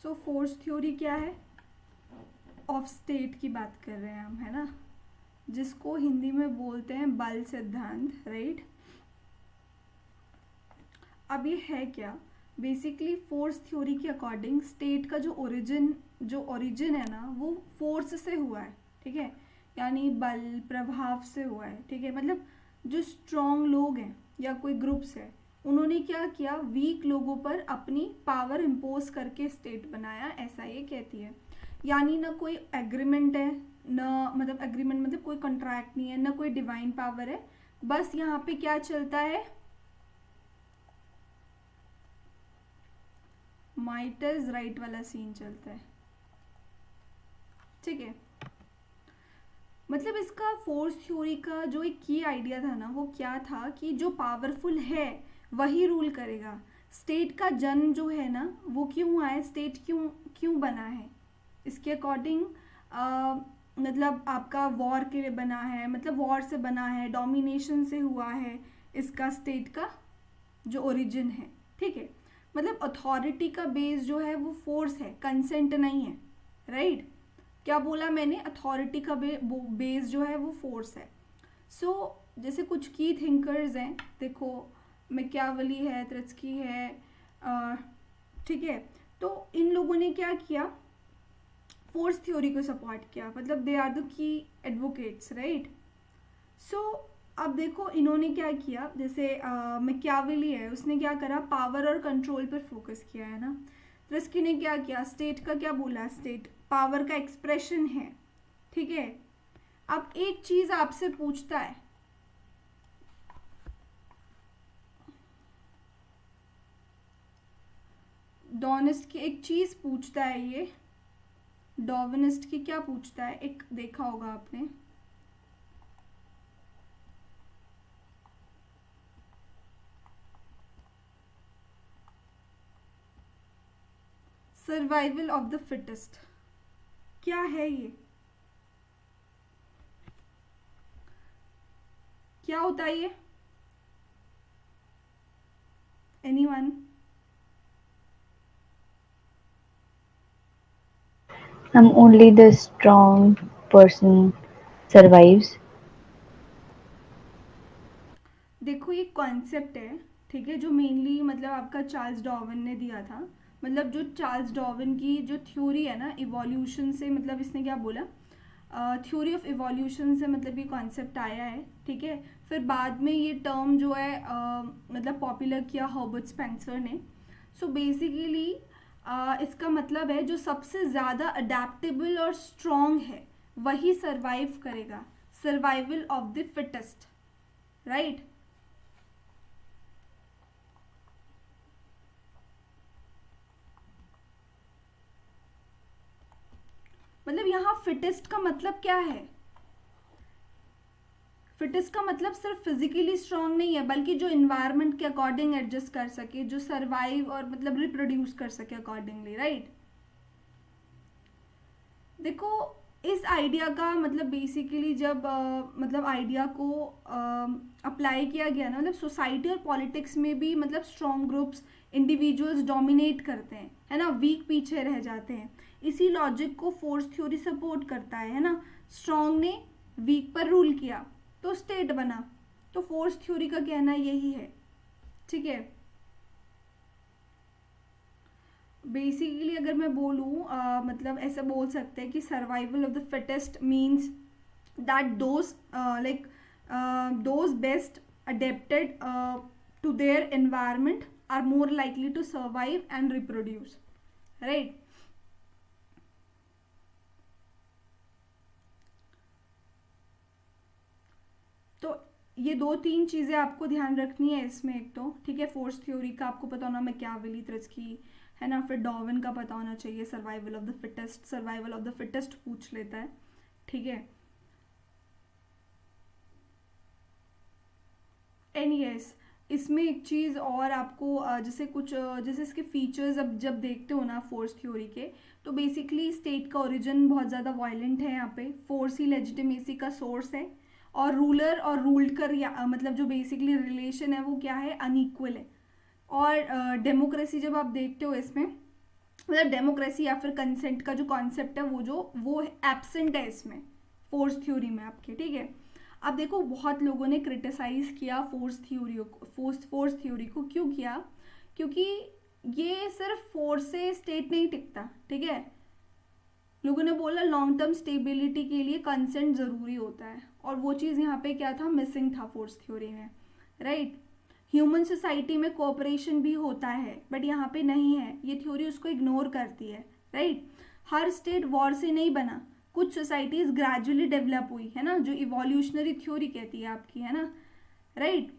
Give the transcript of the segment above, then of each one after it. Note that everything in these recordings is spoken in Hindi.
सो फोर्स थ्योरी क्या है? ऑफ स्टेट की बात कर रहे हैं हम, है ना, जिसको हिंदी में बोलते हैं बल सिद्धांत, राइट। अब ये है क्या? बेसिकली फोर्स थ्योरी के अकॉर्डिंग स्टेट का जो ओरिजिन है ना, वो फोर्स से हुआ है, ठीक है, यानी बल प्रभाव से हुआ है, ठीक है। मतलब जो स्ट्रॉन्ग लोग हैं या कोई ग्रुप्स है, उन्होंने क्या किया, वीक लोगों पर अपनी पावर इम्पोज करके स्टेट बनाया, ऐसा ये कहती है। यानी ना कोई एग्रीमेंट है, ना मतलब एग्रीमेंट मतलब कोई कॉन्ट्रैक्ट नहीं है, ना कोई डिवाइन पावर है, बस यहाँ पे क्या चलता है, माइट इज राइट वाला सीन चलता है, ठीक है। मतलब इसका फोर्स थ्योरी का जो एक की आइडिया था ना, वो क्या था कि जो पावरफुल है वही रूल करेगा। स्टेट का जन्म जो है ना, वो क्यों हुआ है, स्टेट क्यों क्यों बना है, इसके अकॉर्डिंग मतलब आपका वॉर के लिए बना है, मतलब वॉर से बना है, डोमिनेशन से हुआ है, इसका स्टेट का जो ओरिजिन है, ठीक है। मतलब अथॉरिटी का बेस जो है वो फोर्स है, कंसेंट नहीं है, राइट। क्या बोला मैंने, अथॉरिटी का बेस जो है वो फोर्स है। जैसे कुछ की थिंकर्स हैं, देखो मैकियावेली है, त्रेत्स्की है, ठीक है। तो इन लोगों ने क्या किया, फोर्स थ्योरी को सपोर्ट किया, मतलब they are the key advocates, right. So अब देखो इन्होंने क्या किया, जैसे मैकियावेली है, उसने क्या करा, पावर और कंट्रोल पर फोकस किया, है ना। ट्रेत्स्की ने क्या किया, स्टेट का क्या बोला, स्टेट पावर का एक्सप्रेशन है, ठीक है। अब एक चीज आपसे पूछता है, डॉनिस्ट की एक चीज पूछता है, ये डॉविनिस्ट की क्या पूछता है, एक देखा होगा आपने, सर्वाइवल ऑफ द फिटेस्ट, क्या है ये, क्या होता है ये, anyone? Only the strong person survives. देखो ये कॉन्सेप्ट है, ठीक है, जो मेनली मतलब आपका चार्ल्स डार्विन ने दिया था। मतलब जो चार्ल्स डार्विन की जो थ्योरी है ना इवोल्यूशन से, मतलब इसने क्या बोला, थ्योरी ऑफ इवोल्यूशन से मतलब ये कॉन्सेप्ट आया है, ठीक है। फिर बाद में ये टर्म जो है मतलब पॉपुलर किया हर्बर्ट स्पेंसर ने। सो बेसिकली इसका मतलब है जो सबसे ज़्यादा अडेप्टेबल और स्ट्रॉन्ग है वही सर्वाइव करेगा, survival of the fittest, right. मतलब यहाँ फिटेस्ट का मतलब क्या है, फिटेस्ट का मतलब सिर्फ फिजिकली स्ट्रांग नहीं है, बल्कि जो इन्वायरमेंट के अकॉर्डिंग एडजस्ट कर सके, जो सर्वाइव और मतलब रिप्रोड्यूस कर सके अकॉर्डिंगली, राइट। देखो इस आइडिया का मतलब बेसिकली जब मतलब आइडिया को अप्लाई किया गया ना, मतलब सोसाइटी और पॉलिटिक्स में भी मतलब स्ट्रॉन्ग ग्रुप्स इंडिविजुअल्स डोमिनेट करते हैं, है ना, वीक पीछे रह जाते हैं। इसी लॉजिक को फोर्स थ्योरी सपोर्ट करता है ना। स्ट्रॉन्ग ने वीक पर रूल किया तो स्टेट बना, तो फोर्स थ्योरी का कहना यही है, ठीक है। बेसिकली अगर मैं बोलूँ मतलब ऐसा बोल सकते हैं कि survival of the fittest means that those like those best adapted to their environment are more likely to survive and reproduce, right. तो ये दो तीन चीज़ें आपको ध्यान रखनी है इसमें, एक तो ठीक है फोर्स थ्योरी का आपको पता होना मैकियावेली, त्रेत्स्की, है ना, फिर डार्विन का पता होना चाहिए, survival of the fittest, survival of the fittest पूछ लेता है, ठीक है। एंड यस, इसमें एक चीज़ और आपको जैसे कुछ जैसे इसके फीचर्स अब जब देखते हो ना फोर्स थ्योरी के, तो बेसिकली स्टेट का ओरिजिन बहुत ज़्यादा वायलेंट है, यहाँ पे फोर्स ही लेजिटिमेसी का सोर्स है, और रूलर और रूल्ड कर मतलब जो बेसिकली रिलेशन है वो क्या है, अनइक्वल है। और डेमोक्रेसी जब आप देखते हो इसमें, मतलब डेमोक्रेसी या फिर कंसेंट का जो कॉन्सेप्ट है वो एब्सेंट है इसमें, फोर्स थ्योरी में आपके, ठीक है। अब देखो बहुत लोगों ने क्रिटिसाइज किया फोर्स थ्योरी को। क्यों किया? क्योंकि ये सिर्फ फोर्स से स्टेट नहीं टिकता, ठीक है। लोगों ने बोला लॉन्ग टर्म स्टेबिलिटी के लिए कंसेंट ज़रूरी होता है, और वो चीज़ यहाँ पे क्या था, मिसिंग था फोर्स थ्योरी में, राइट। ह्यूमन सोसाइटी में कोऑपरेशन भी होता है, बट यहाँ पे नहीं है, ये थ्योरी उसको इग्नोर करती है, राइट। हर स्टेट वॉर से नहीं बना, कुछ सोसाइटीज ग्रेजुअली डेवलप हुई है ना, जो इवोल्यूशनरी थ्योरी कहती है आपकी, है ना, राइट।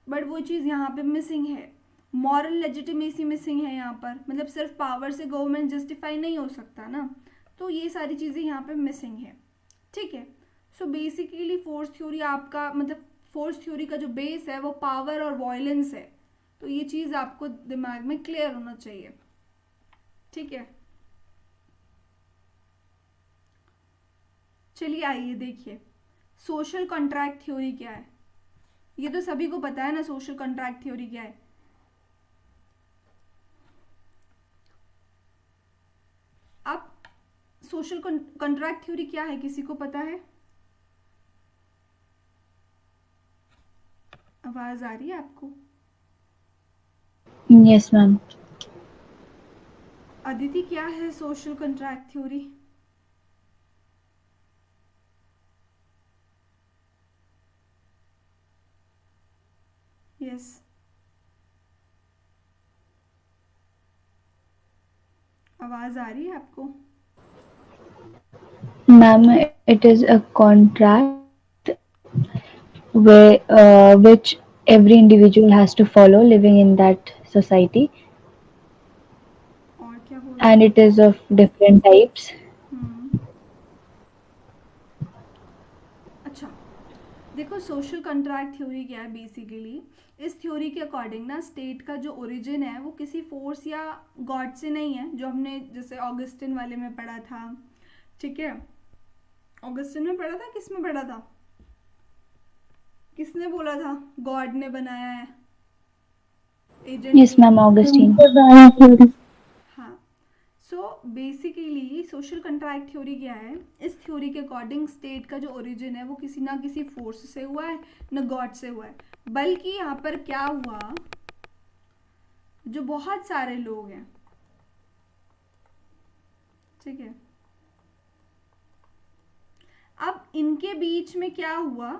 बट वो चीज़ यहाँ पे मिसिंग है। मॉरल लेजिटिमेसी मिसिंग है यहाँ पर, मतलब सिर्फ पावर से गवर्नमेंट जस्टिफाई नहीं हो सकता ना, तो ये सारी चीज़ें यहाँ पे मिसिंग है, ठीक है। सो बेसिकली फोर्स थ्योरी आपका, मतलब फोर्स थ्योरी का जो बेस है वो पावर और वॉयलेंस है, तो ये चीज़ आपको दिमाग में क्लियर होना चाहिए, ठीक है। चलिए आइए देखिए सोशल कॉन्ट्रैक्ट थ्योरी क्या है। ये तो सभी को पता है ना सोशल कॉन्ट्रैक्ट थ्योरी क्या है। अब सोशल कॉन्ट्रैक्ट थ्योरी क्या है, किसी को पता है? आवाज आ रही है आपको? Yes, ma'am. अदिति क्या है सोशल कॉन्ट्रैक्ट थ्योरी? यस, आवाज आ रही है आपको? Ma'am, it is a contract which every individual has to follow living in that society, और क्या बोल and it सकते is हैं? of different types. हम्म, अच्छा, देखो सोशल कॉन्ट्रैक्ट थ्योरी क्या है बेसिकली। इस थ्योरी के अकॉर्डिंग ना स्टेट का जो ओरिजिन है वो किसी फोर्स या गॉड से नहीं है, जो हमने जैसे ऑगस्टिन वाले में पढ़ा था, ठीक है। ऑगस्टिन में पढ़ा था, किस में पढ़ा था, किसने बोला था गॉड ने बनाया है एजेंट Yes, नहीं है? ma'am, Augustine. हाँ, so basically social contract theory क्या है, इस थ्योरी के अकॉर्डिंग स्टेट का जो ओरिजिन है वो किसी ना किसी फोर्स से हुआ है, ना गॉड से हुआ है, बल्कि यहाँ पर क्या हुआ, जो बहुत सारे लोग हैं, ठीक है, अब इनके बीच में क्या हुआ,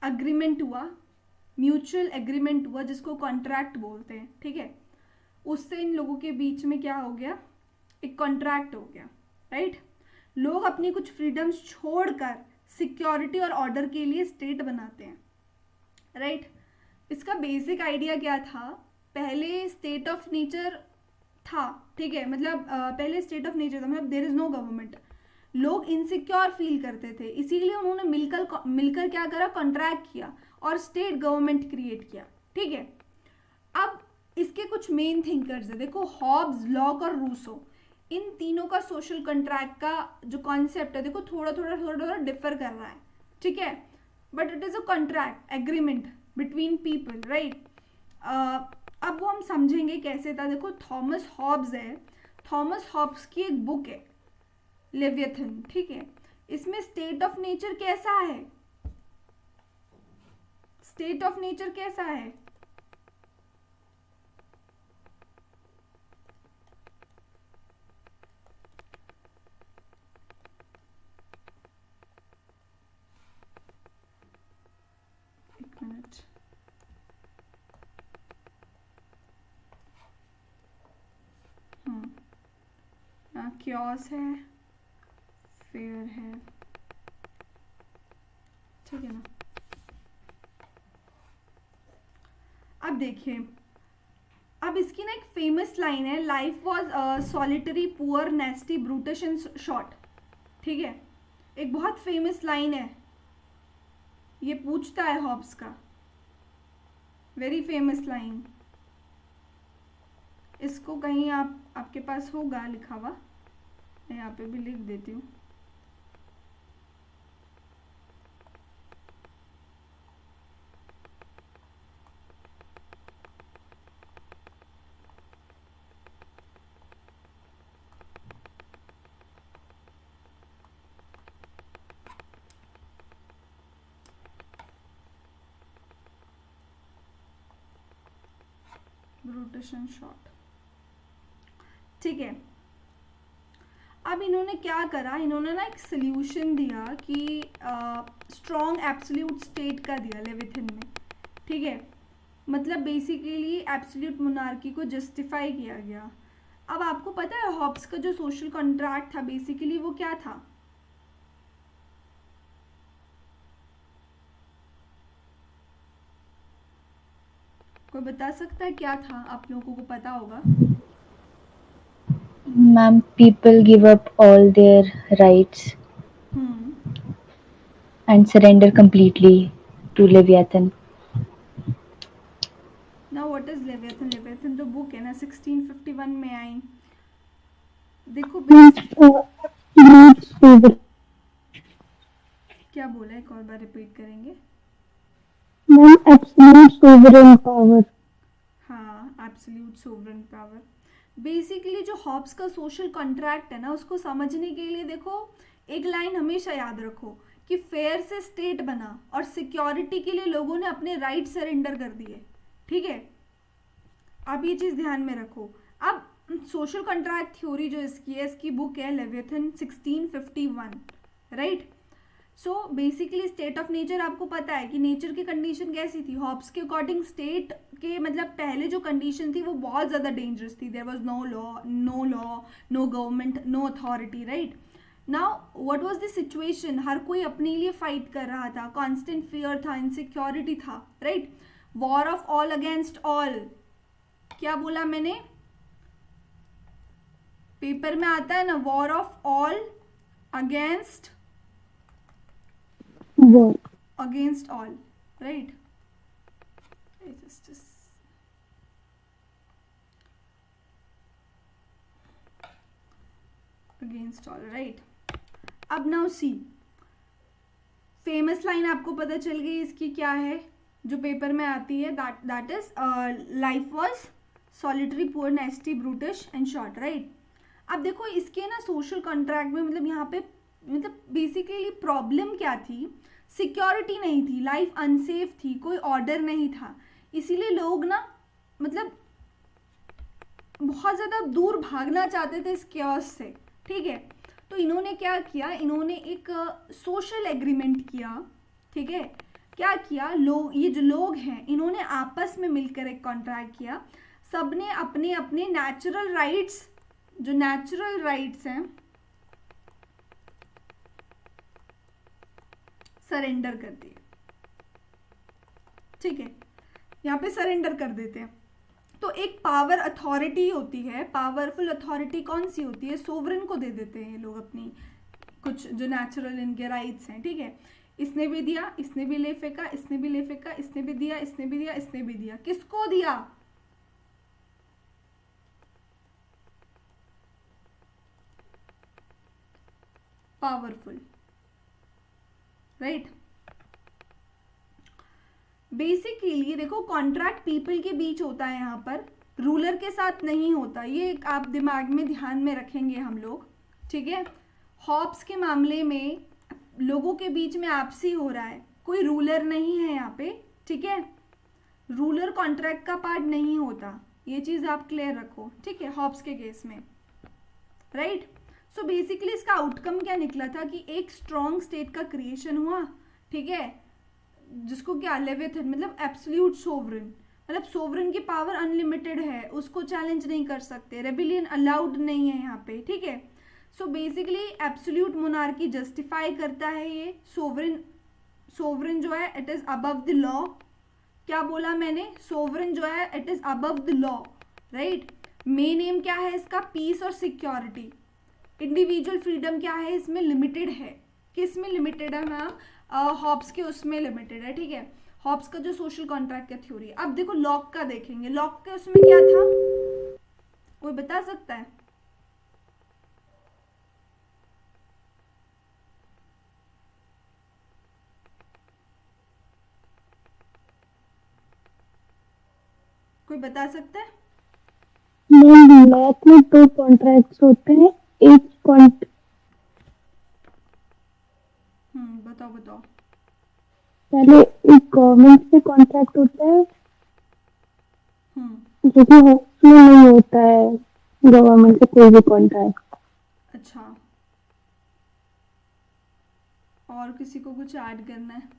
अग्रीमेंट हुआ, म्यूचुअल एग्रीमेंट हुआ जिसको कॉन्ट्रैक्ट बोलते हैं, ठीक है। उससे इन लोगों के बीच में क्या हो गया, एक कॉन्ट्रैक्ट हो गया, राइट। लोग अपनी कुछ फ्रीडम्स छोड़कर सिक्योरिटी और ऑर्डर के लिए स्टेट बनाते हैं, राइट। इसका बेसिक आइडिया क्या था, पहले स्टेट ऑफ नेचर था, ठीक है, मतलब पहले स्टेट ऑफ नेचर था, मतलब देयर इज नो गवर्नमेंट, लोग इनसिक्योर फील करते थे, इसीलिए उन्होंने मिलकर मिलकर क्या करा, कॉन्ट्रैक्ट किया और स्टेट गवर्नमेंट क्रिएट किया, ठीक है। अब इसके कुछ मेन थिंकर्स है, देखो हॉब्स, लॉक और रूसो, इन तीनों का सोशल कॉन्ट्रैक्ट का जो कॉन्सेप्ट है देखो थोड़ा डिफर कर रहा है, ठीक है, but it is a contract agreement between people, right. अब वो हम समझेंगे कैसे था, देखो थॉमस हॉब्स है, थॉमस हॉब्स की एक बुक है लेवियथन, ठीक है। इसमें स्टेट ऑफ नेचर कैसा है, स्टेट ऑफ नेचर कैसा है, एक मिनट, क्योस है, फेयर है, ठीक है ना। अब देखिए, अब इसकी ना एक फेमस लाइन है, life was solitary poor नेस्टी brutish and short, ठीक है, एक बहुत फेमस लाइन है, ये पूछता है हॉब्स का, वेरी फेमस लाइन। इसको कहीं आपके पास होगा लिखा हुआ, मैं यहाँ पे भी लिख देती हूँ। Brutus and short. ठीक है, अब इन्होंने क्या करा, इन्होंने ना एक सोल्यूशन दिया कि स्ट्रॉन्ग एब्सोल्यूट स्टेट का दिया लेविथिन में। ठीक है, मतलब बेसिकली एब्सोल्यूट मोनार्की को जस्टिफाई किया गया। अब आपको पता है हॉब्स का जो सोशल कॉन्ट्रैक्ट था बेसिकली वो क्या था? कोई बता सकता है क्या था? आप लोगों को पता होगा। Ma'am, people give up all their rights and surrender completely to Leviathan. Now what is leviathan? Leviathan जो बुक है ना 1651 में आई। देखो क्या बोला, एक और बार रिपीट करेंगे? Absolute sovereign power. हाँ, एब्सोल्यूट सोवरेन पावर। बेसिकली जो हॉब्स का सोशल कॉन्ट्रैक्ट है ना, उसको समझने के लिए देखो एक लाइन हमेशा याद रखो कि फेयर से स्टेट बना और सिक्योरिटी के लिए लोगों ने अपने राइट सरेंडर कर दिए। ठीक है, आप ये चीज़ ध्यान में रखो। अब सोशल कॉन्ट्रैक्ट थ्योरी जो इसकी है, इसकी बुक है leviathan 1651, right. So basically state of nature आपको पता है कि नेचर की कंडीशन कैसी थी। हॉब्स के अकॉर्डिंग स्टेट के मतलब पहले जो कंडीशन थी वो बहुत ज़्यादा डेंजरस थी। There was no law, no government, no authority, right. Now what was the situation? हर कोई अपने लिए फाइट कर रहा था, कांस्टेंट फियर था, इनसिक्योरिटी था, right. War of all against all. क्या बोला मैंने? पेपर में आता है ना, war of all against all, right? Against all, right? अब नाउ सी, फेमस लाइन आपको पता चल गई इसकी क्या है जो पेपर में आती है, that is life was solitary, poor, नेस्टी, brutish and short, right. अब देखो इसके ना सोशल कॉन्ट्रैक्ट में मतलब यहाँ पे मतलब बेसिकली प्रॉब्लम क्या थी? सिक्योरिटी नहीं थी, लाइफ अनसेफ थी, कोई ऑर्डर नहीं था, इसीलिए लोग ना मतलब बहुत ज़्यादा दूर भागना चाहते थे इस केओस से। ठीक है, तो इन्होंने क्या किया, इन्होंने एक सोशल एग्रीमेंट किया। ठीक है, क्या किया, लोग, ये जो लोग हैं इन्होंने आपस में मिलकर एक कॉन्ट्रैक्ट किया। सबने अपने अपने नेचुरल राइट्स, जो नेचुरल राइट्स हैं, सरेंडर कर दिए। ठीक है, यहाँ पे सरेंडर कर देते हैं। तो एक पावर अथॉरिटी होती है, पावरफुल अथॉरिटी कौन सी होती है? सोवरेन को दे देते हैं ये लोग अपनी कुछ जो नेचुरल इनके राइट्स हैं। ठीक है, इसने भी दिया, इसने भी ले फेंका, इसने भी ले फेंका, इसने भी दिया, इसने भी दिया, इसने भी दिया। किसको दिया? Powerful, right. बेसिकली देखो कॉन्ट्रैक्ट पीपल के बीच होता है, यहाँ पर रूलर के साथ नहीं होता। ये आप दिमाग में ध्यान में रखेंगे हम लोग। ठीक है, हॉब्स के मामले में लोगों के बीच में आपसी हो रहा है, कोई रूलर नहीं है यहाँ पे। ठीक है, रूलर कॉन्ट्रैक्ट का पार्ट नहीं होता, ये चीज़ आप क्लियर रखो। ठीक है, हॉब्स के केस में, राइट। सो बेसिकली इसका आउटकम क्या निकला था कि एक स्ट्रॉन्ग स्टेट का क्रिएशन हुआ। ठीक है, जिसको क्या, लेवियथन मतलब एब्सोल्यूट सोवरेन, मतलब सोवरेन की पावर अनलिमिटेड है, उसको चैलेंज नहीं कर सकते, रेबिलियन अलाउड नहीं है यहाँ पे। ठीक है, so basically absolute monarchy justify करता है ये सोवरेन जो है it is above the law. क्या बोला मैंने? सोवरेन जो है it is above the law, right. Main M क्या है इसका? पीस और सिक्योरिटी। इंडिविजुअल फ्रीडम क्या है इसमें? लिमिटेड है। किस में लिमिटेड है मैम? हॉब्स के उसमें लिमिटेड है। ठीक है, हॉब्स का जो सोशल कॉन्ट्रैक्ट का थ्योरी। अब देखो लॉक का देखेंगे, लॉक के उसमें क्या था, कोई बता सकता है? कोई बता सकता है? लॉक में 2 कॉन्ट्रैक्ट्स होते हैं। एक बताओ बताओ। पहले एक गवर्नमेंट से कॉन्ट्रैक्ट होता है जो कि होपफुल नहीं होता है गवर्नमेंट से कोई भी कॉन्ट्रैक्ट। अच्छा, और किसी को कुछ ऐड करना है?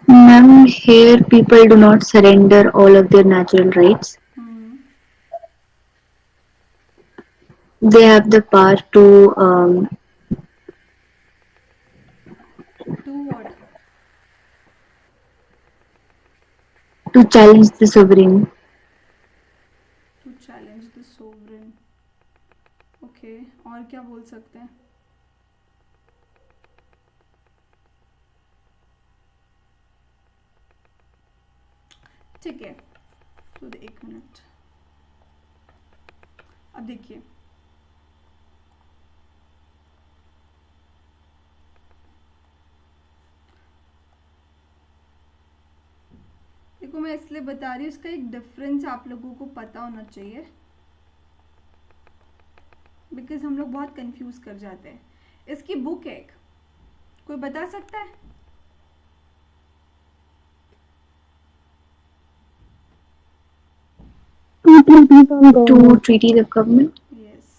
Ma'am, here people do not surrender all of their natural rights. Hmm. They have the power to what? to challenge the sovereign. To challenge the sovereign. Okay, और क्या बोल सकते हैं? ठीक है, तो एक मिनट, अब देखिए, देखो मैं इसलिए बता रही हूँ, इसका एक डिफरेंस आप लोगों को पता होना चाहिए, बिकॉज हम लोग बहुत कंफ्यूज कर जाते हैं। इसकी बुक है एक, कोई बता सकता है? Two treaties of government. Yes,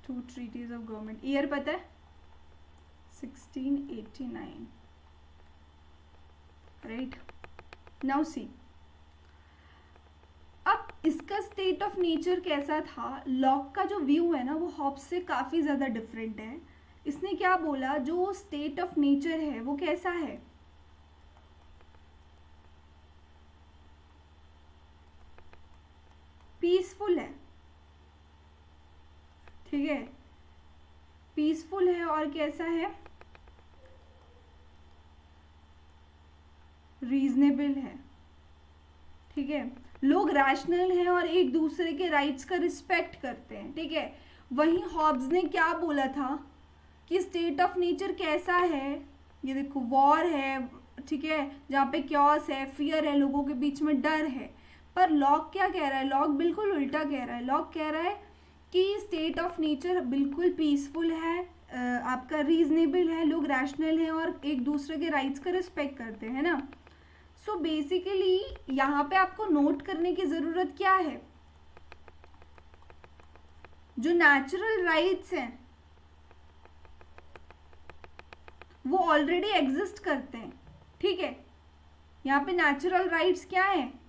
two treaties of government. Year पता है? 1689, राइट। नाउ सी, अब इसका स्टेट ऑफ नेचर कैसा था? लॉक का जो व्यू है ना, वो हॉब्स से काफ़ी ज़्यादा डिफरेंट है। इसने क्या बोला, जो स्टेट ऑफ नेचर है वो कैसा है? पीसफुल है, ठीक है, पीसफुल है, और कैसा है? रीजनेबल है, ठीक है। लोग रैशनल हैं और एक दूसरे के राइट्स का रिस्पेक्ट करते हैं, ठीक है। वहीं हॉब्स ने क्या बोला था कि स्टेट ऑफ नेचर कैसा है? ये देखो, वॉर है, ठीक है, जहाँ पे क्योस है, फियर है, लोगों के बीच में डर है। पर लॉक क्या कह रहा है? लॉक बिल्कुल उल्टा कह रहा है। लॉक कह रहा है कि स्टेट ऑफ नेचर बिल्कुल पीसफुल है, आपका रीजनेबल है, लोग रैशनल हैं और एक दूसरे के राइट्स का रिस्पेक्ट करते हैं ना। सो बेसिकली यहाँ पे आपको नोट करने की ज़रूरत क्या है? जो नेचुरल राइट्स हैं वो ऑलरेडी एग्जिस्ट करते हैं, ठीक है। यहाँ पे नेचुरल राइट्स क्या हैं?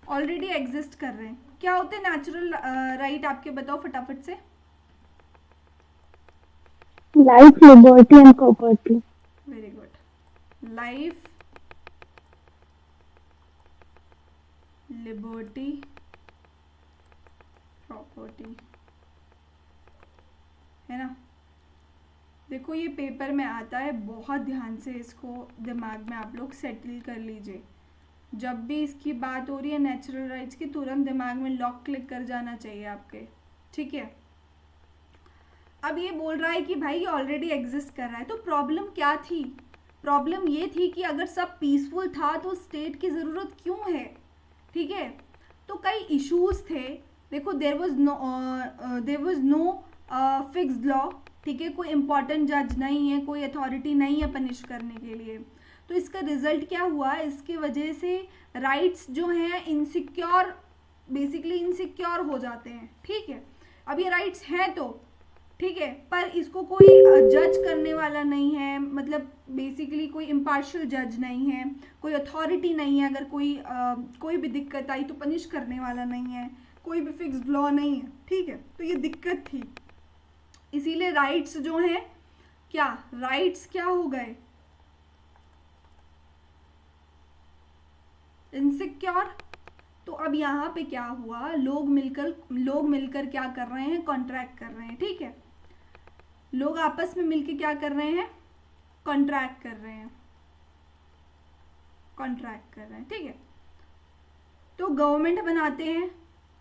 ऑलरेडी एग्जिस्ट कर रहे हैं। क्या होते हैं नेचुरल राइट? आपके बताओ फटाफट से। Life, liberty and property. Very good. Life, liberty, property, है ना। देखो ये पेपर में आता है, बहुत ध्यान से इसको दिमाग में आप लोग सेटल कर लीजिए। जब भी इसकी बात हो रही है नेचुरल राइट्स की, तुरंत दिमाग में लॉक क्लिक कर जाना चाहिए आपके, ठीक है। अब ये बोल रहा है कि भाई ये ऑलरेडी एग्जिस्ट कर रहा है, तो प्रॉब्लम क्या थी? प्रॉब्लम ये थी कि अगर सब पीसफुल था तो स्टेट की ज़रूरत क्यों है, ठीक है। तो कई इश्यूज थे। देखो, there was no fixed law, ठीक है, कोई इम्पॉर्टेंट जज नहीं है, कोई अथॉरिटी नहीं है पनिश करने के लिए। तो इसका रिजल्ट क्या हुआ? इसके वजह से राइट्स जो हैं इनसिक्योर, बेसिकली इनसिक्योर हो जाते हैं, ठीक है। अब ये राइट्स हैं तो ठीक है, पर इसको कोई जज करने वाला नहीं है, मतलब बेसिकली कोई इम्पार्शियल जज नहीं है, कोई अथॉरिटी नहीं है। अगर कोई भी दिक्कत आई तो पनिश करने वाला नहीं है, कोई भी फिक्स्ड लॉ नहीं है, ठीक है। तो ये दिक्कत थी, इसीलिए राइट्स जो हैं, क्या राइट्स क्या हो गए? इनसिक्योर। तो अब यहाँ पे क्या हुआ? लोग मिलकर क्या कर रहे हैं? कॉन्ट्रैक्ट कर रहे हैं, ठीक है। लोग आपस में मिलकर क्या कर रहे हैं? कॉन्ट्रैक्ट कर रहे हैं, कॉन्ट्रैक्ट कर रहे हैं, ठीक है। तो गवर्नमेंट बनाते हैं,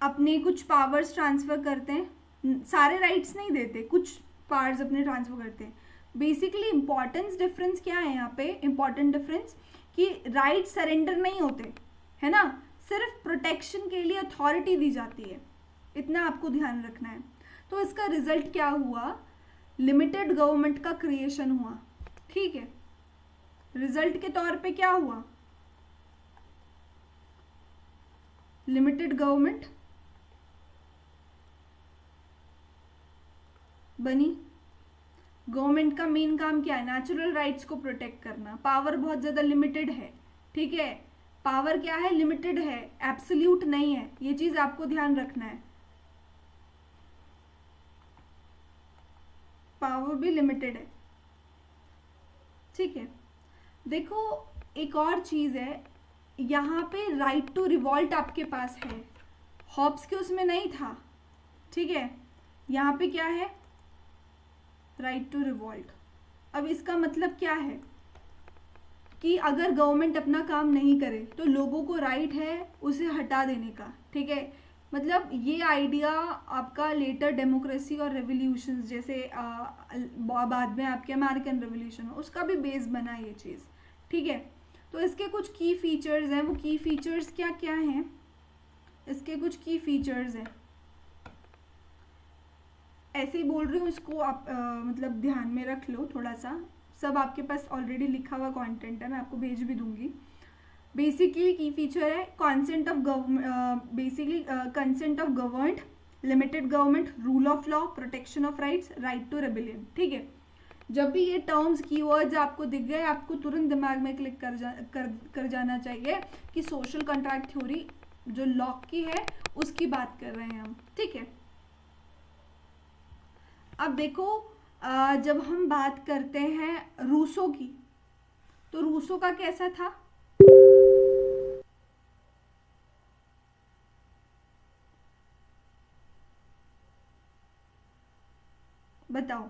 अपने कुछ पावर्स ट्रांसफ़र करते हैं, सारे राइट्स नहीं देते, कुछ पावर्स अपने ट्रांसफ़र करते हैं। बेसिकली इम्पॉर्टेंस डिफरेंस क्या है यहाँ पे? इम्पॉर्टेंट डिफरेंस कि राइट सरेंडर नहीं होते, है ना, सिर्फ प्रोटेक्शन के लिए अथॉरिटी दी जाती है, इतना आपको ध्यान रखना है। तो इसका रिजल्ट क्या हुआ, लिमिटेड गवर्नमेंट का क्रिएशन हुआ, ठीक है। रिजल्ट के तौर पे क्या हुआ, लिमिटेड गवर्नमेंट बनी। गवर्नमेंट का मेन काम क्या है, नेचुरल राइट्स को प्रोटेक्ट करना। पावर बहुत ज़्यादा लिमिटेड है, ठीक है, पावर क्या है, लिमिटेड है, एब्सोल्यूट नहीं है, ये चीज़ आपको ध्यान रखना है। पावर भी लिमिटेड है, ठीक है। देखो एक और चीज़ है, यहाँ पे राइट टू रिवॉल्ट आपके पास है, हॉब्स के उसमें नहीं था, ठीक है। यहाँ पे क्या है, राइट टू रिवॉल्ट। अब इसका मतलब क्या है कि अगर गवर्नमेंट अपना काम नहीं करे तो लोगों को राइट है उसे हटा देने का, ठीक है। मतलब ये आइडिया आपका लेटर डेमोक्रेसी और रेवोल्यूशन जैसे बाद में आपके अमेरिकन रेवोल्यूशन हो उसका भी बेस बना ये चीज़, ठीक है। तो इसके कुछ की फीचर्स हैं, वो की फीचर्स क्या क्या हैं, इसके कुछ की फीचर्स हैं, ऐसे ही बोल रही हूँ, इसको आप मतलब ध्यान में रख लो थोड़ा सा, सब आपके पास ऑलरेडी लिखा हुआ कंटेंट है, मैं आपको भेज भी दूंगी। बेसिकली की फीचर है consent of consent of governed, limited government, rule of law, protection of rights, right to rebellion, ठीक है। जब भी ये टर्म्स कीवर्ड्स आपको दिख गए आपको तुरंत दिमाग में क्लिक कर जाना चाहिए कि सोशल कॉन्ट्रैक्ट थ्योरी जो लॉक की है उसकी बात कर रहे हैं हम, ठीक है। अब देखो जब हम बात करते हैं रूसो की, तो रूसो का कैसा था, बताओ।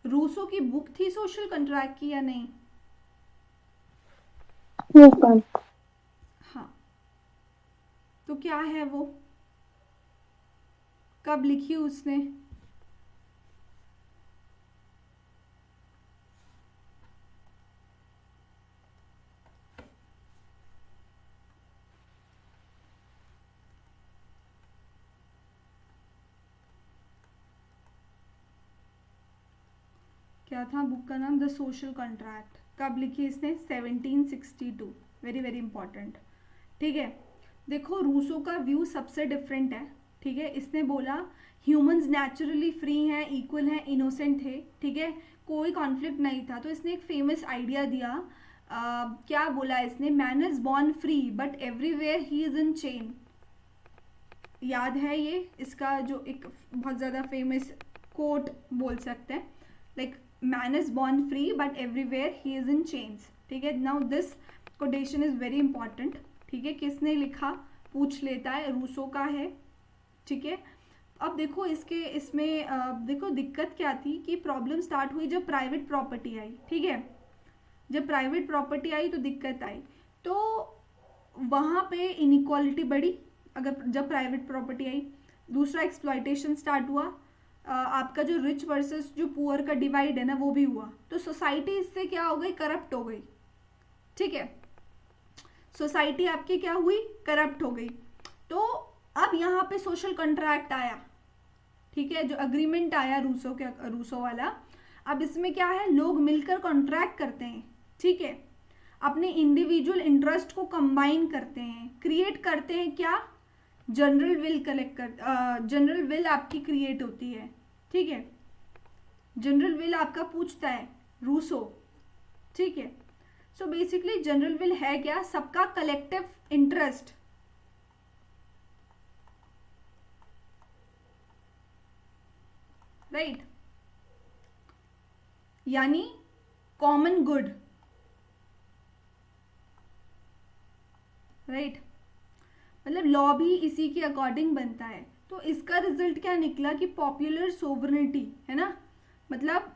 रूसो की बुक थी सोशल कॉन्ट्रैक्ट की या नहीं? हाँ, तो क्या है वो, कब लिखी उसने? क्या था बुक का नाम, द सोशल कॉन्ट्रैक्ट। कब लिखी इसने? 1762। वेरी वेरी इंपॉर्टेंट, ठीक है। देखो रूसो का व्यू सबसे डिफरेंट है, ठीक है। इसने बोला ह्यूमंस नेचुरली फ्री हैं, इक्वल हैं, इनोसेंट थे, ठीक है, कोई कॉन्फ्लिक्ट नहीं था। तो इसने एक फेमस आइडिया दिया, क्या बोला इसने, man is born free but everywhere he is in chain. याद है ये इसका जो एक बहुत ज़्यादा फेमस कोट बोल सकते हैं, like man is born free but everywhere he is in chains, ठीक है। Now this quotation is very important, ठीक है। किसने लिखा पूछ लेता है, रूसो का है, ठीक है। अब देखो इसमें देखो दिक्कत क्या थी कि प्रॉब्लम स्टार्ट हुई जब प्राइवेट प्रॉपर्टी आई, ठीक है। जब प्राइवेट प्रॉपर्टी आई तो दिक्कत आई, तो वहाँ पे इनइक्वालिटी बढ़ी अगर जब प्राइवेट प्रॉपर्टी आई। दूसरा एक्सप्लॉयटेशन स्टार्ट हुआ, आपका जो रिच वर्सेस जो पुअर का डिवाइड है ना वो भी हुआ। तो सोसाइटी इससे क्या हो गई, करप्ट हो गई, ठीक है। सोसाइटी आपकी क्या हुई, करप्ट हो गई। तो अब यहाँ पे सोशल कॉन्ट्रैक्ट आया, ठीक है, जो अग्रीमेंट आया रूसो वाला। अब इसमें क्या है, लोग मिलकर कॉन्ट्रैक्ट करते हैं, ठीक है, अपने इंडिविजुअल इंटरेस्ट को कंबाइन करते हैं, क्रिएट करते हैं, क्या, जनरल विल जनरल विल आपकी क्रिएट होती है, ठीक है। जनरल विल आपका पूछता है रूसो, ठीक है। सो बेसिकली जनरल विल है क्या, सबका कलेक्टिव इंटरेस्ट, राइट, यानी कॉमन गुड, राइट, मतलब लॉ भी इसी के अकॉर्डिंग बनता है। तो इसका रिजल्ट क्या निकला कि पॉपुलर सोवरेनिटी है ना, मतलब